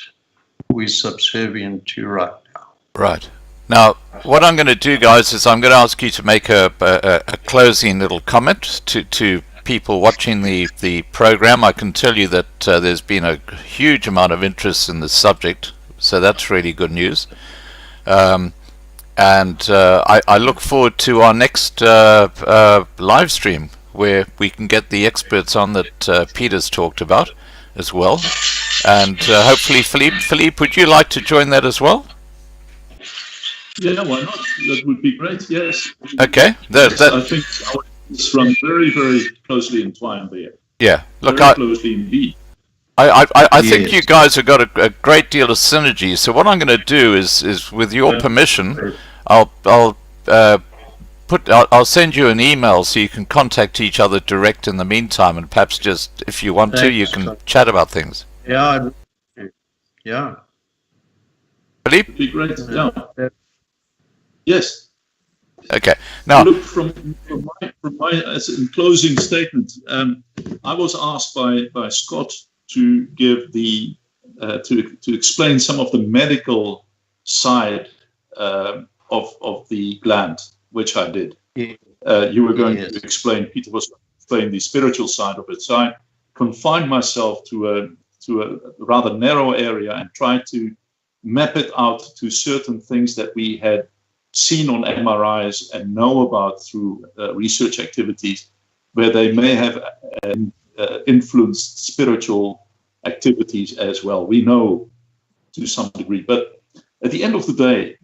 D: we're subservient to right now.
A: Right. Now, what I'm going to do, guys, is I'm going to ask you to make a closing little comment to people watching the program. I can tell you that there's been a huge amount of interest in this subject, so that's really good news. I look forward to our next live stream, where we can get the experts on that Peter's talked about as well. And hopefully, Philippe, would you like to join that as well?
C: Yeah, why not? That would be great, yes.
A: Okay.
C: I think our interests run very, very closely entwined there.
A: Yeah. Look,
C: very closely indeed.
A: I think you guys have got a great deal of synergy. So what I'm going to do is with your permission, I'll send you an email so you can contact each other direct in the meantime, and perhaps just, if you want to, you can chat about things.
D: Yeah. Yeah.
C: It'd
A: Philippe?
C: be great. Yeah. Yes.
A: Okay. Now,
C: look, from my as in closing statement, I was asked by Scott to give to explain some of the medical side of the gland, which I did. You were going to explain. Peter was going to explain the spiritual side of it. So I confined myself to a rather narrow area and tried to map it out to certain things that we had seen on MRIs and know about through research activities, where they may have influenced spiritual activities as well. We know to some degree, but at the end of the day,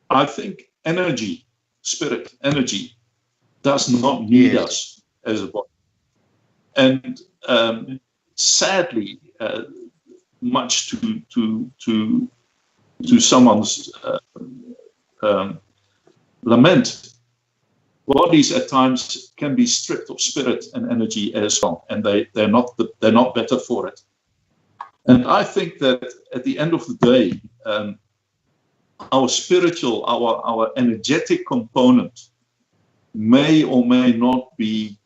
C: I think energy, spirit energy, does not need us as a body. And sadly, much to someone's lament, bodies at times can be stripped of spirit and energy as well, and they're not better for it. And I think that at the end of the day, our spiritual, our energetic component may or may not be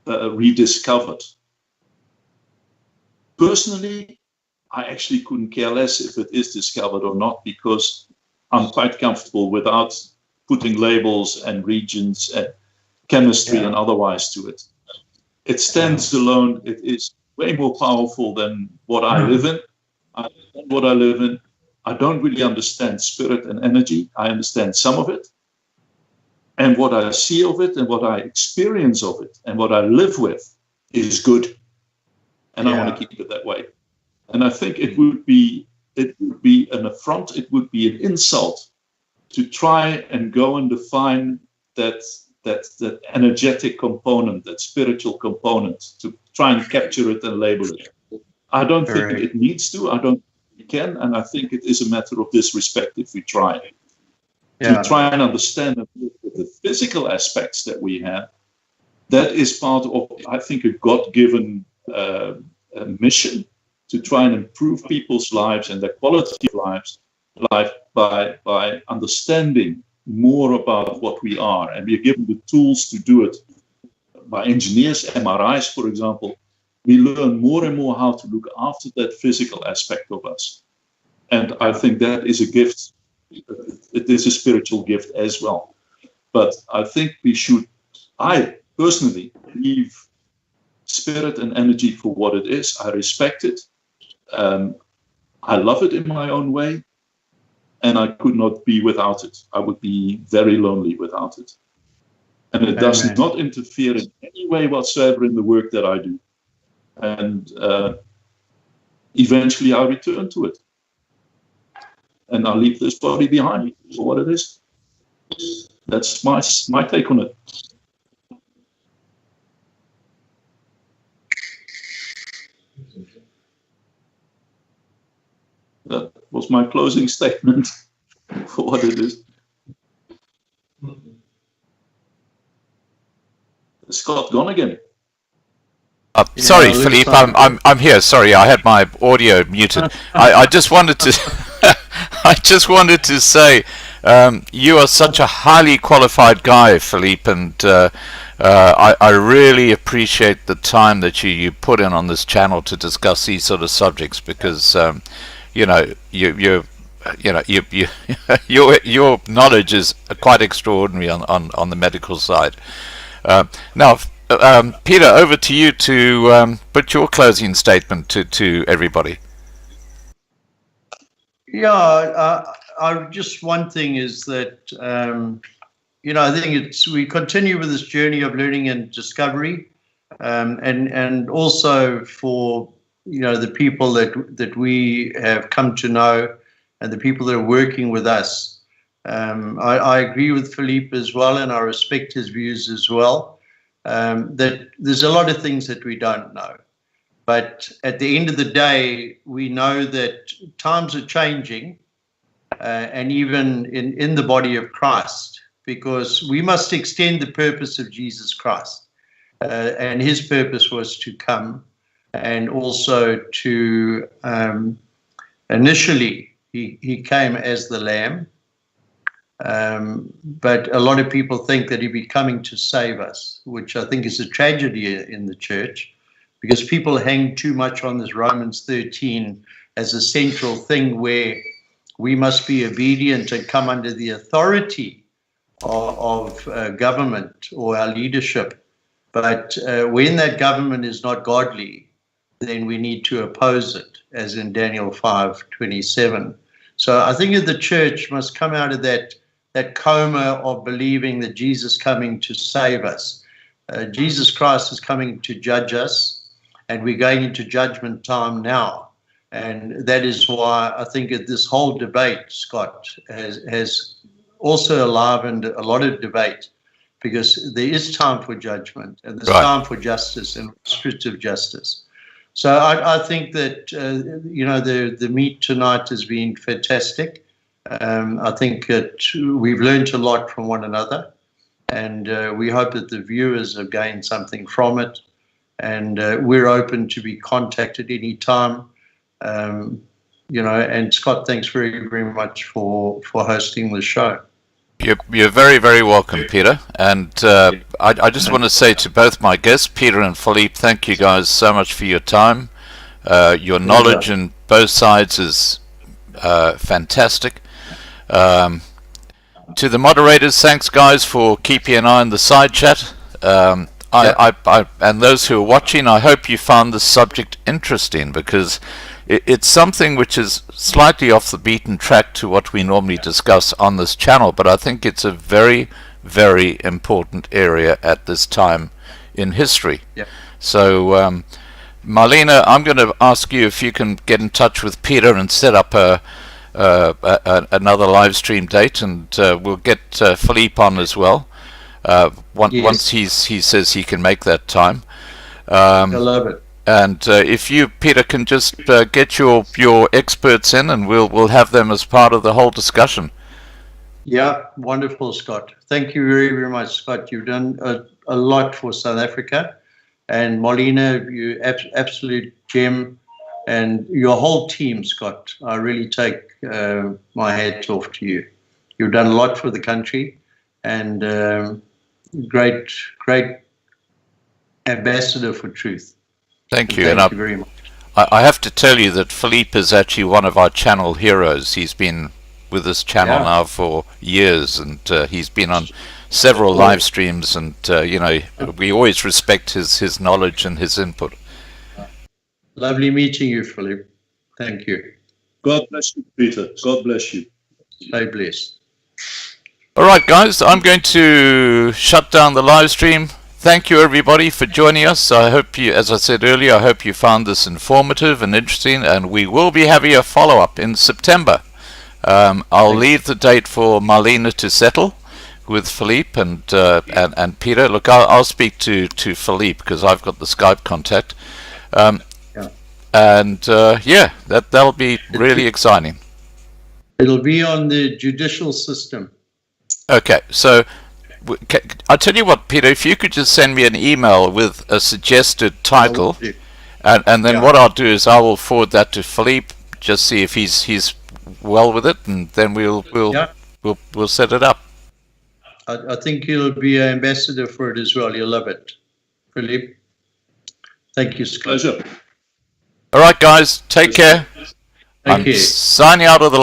C: rediscovered. Personally, I actually couldn't care less if it is discovered or not, because I'm quite comfortable without putting labels and regions and chemistry and otherwise to it. It stands alone. It is way more powerful than what I live in. I understand what I live in. I don't really understand spirit and energy. I understand some of it. And what I see of it and what I experience of it and what I live with is good. And I want to keep it that way. And I think it would be an affront, it would be an insult to try and go and define that energetic component, that spiritual component, to try and capture it and label it. I don't think it needs to. I don't think it can. And I think it is a matter of disrespect if we try. To try and understand the physical aspects that we have, that is part of, I think, a God-given mission to try and improve people's lives and their quality of life by understanding more about what we are. And we are given the tools to do it by engineers, MRIs, for example. We learn more and more how to look after that physical aspect of us. And I think that is a gift. It is a spiritual gift as well. But I think I personally leave spirit and energy for what it is. I respect it. I love it in my own way. And I could not be without it. I would be very lonely without it. And it does not interfere in any way whatsoever in the work that I do. And eventually I'll return to it. And I'll leave this body behind for what it is. That's my take on it. That was my closing statement for what it is. Scott gone again.
A: Sorry, Philippe, I'm here. Sorry, I had my audio muted. I just wanted to say you are such a highly qualified guy, Philippe, and I really appreciate the time that you put in on this channel to discuss these sort of subjects, because your knowledge is quite extraordinary on the medical side. Now, Peter, over to you to put your closing statement to everybody.
D: Just one thing is that I think we continue with this journey of learning and discovery, and also for the people that we have come to know and the people that are working with us. I agree with Philippe as well, and I respect his views as well, that there's a lot of things that we don't know. But at the end of the day, we know that times are changing, and even in the body of Christ, because we must extend the purpose of Jesus Christ. And his purpose was to come, and also to, initially, he came as the Lamb. But a lot of people think that he'd be coming to save us, which I think is a tragedy in the church, because people hang too much on this Romans 13 as a central thing where we must be obedient and come under the authority of government or our leadership. But when that government is not godly, then we need to oppose it, as in Daniel 5:27. So I think that the church must come out of that coma of believing that Jesus is coming to save us. Jesus Christ is coming to judge us, and we're going into judgment time now. And that is why I think that this whole debate, Scott, has also enlivened a lot of debate, because there is time for judgment, and there's time for justice and restorative justice. So I think that, the meet tonight has been fantastic. I think that we've learned a lot from one another, and we hope that the viewers have gained something from it. And we're open to be contacted anytime. and Scott, thanks very, very much for hosting the show.
A: You're very, very welcome, Peter. And I just want to say to both my guests, Peter and Philippe, thank you guys so much for your time. Your knowledge on both sides is fantastic. To the moderators, thanks guys for keeping an eye on the side chat. And those who are watching, I hope you found this subject interesting, because it's something which is slightly off the beaten track to what we normally discuss on this channel, but I think it's a very, very important area at this time in history.
D: Yeah.
A: So, Marlena, I'm going to ask you if you can get in touch with Peter and set up another live stream date, and we'll get Philippe on as well. Once he says he can make that time.
D: I love it.
A: And if you, Peter, can just get your experts in, and we'll have them as part of the whole discussion.
D: Yeah, wonderful, Scott. Thank you very, very much, Scott. You've done a lot for South Africa. And Marlena, you absolute gem. And your whole team, Scott, I really take my hat off to you. You've done a lot for the country, and great ambassador for truth.
A: Thank you.
D: Thank you very much.
A: I have to tell you that Philippe is actually one of our channel heroes. He's been with this channel now for years, and he's been on several live streams, and we always respect his knowledge and his input.
D: Lovely meeting you, Philippe. Thank you.
C: God bless you, Peter. God bless you.
D: Stay blessed.
A: All right, guys, I'm going to shut down the live stream. Thank you, everybody, for joining us. I hope you, as I said earlier, I hope you found this informative and interesting, and we will be having a follow-up in September. I'll leave the date for Marlena to settle with Philippe and Peter. Look, I'll speak to Philippe because I've got the Skype contact. That'll be really exciting.
D: It'll be on the judicial system.
A: Okay, so I'll tell you what, Peter, if you could just send me an email with a suggested title, and then what I'll do is I will forward that to Philippe, just see if he's well with it, and then we'll set it up.
D: I think you'll be an ambassador for it as well. You'll love it, Philippe. Thank you, Scott.
C: Pleasure.
A: All right, guys, take care.
D: Thank you.
A: Signing out of the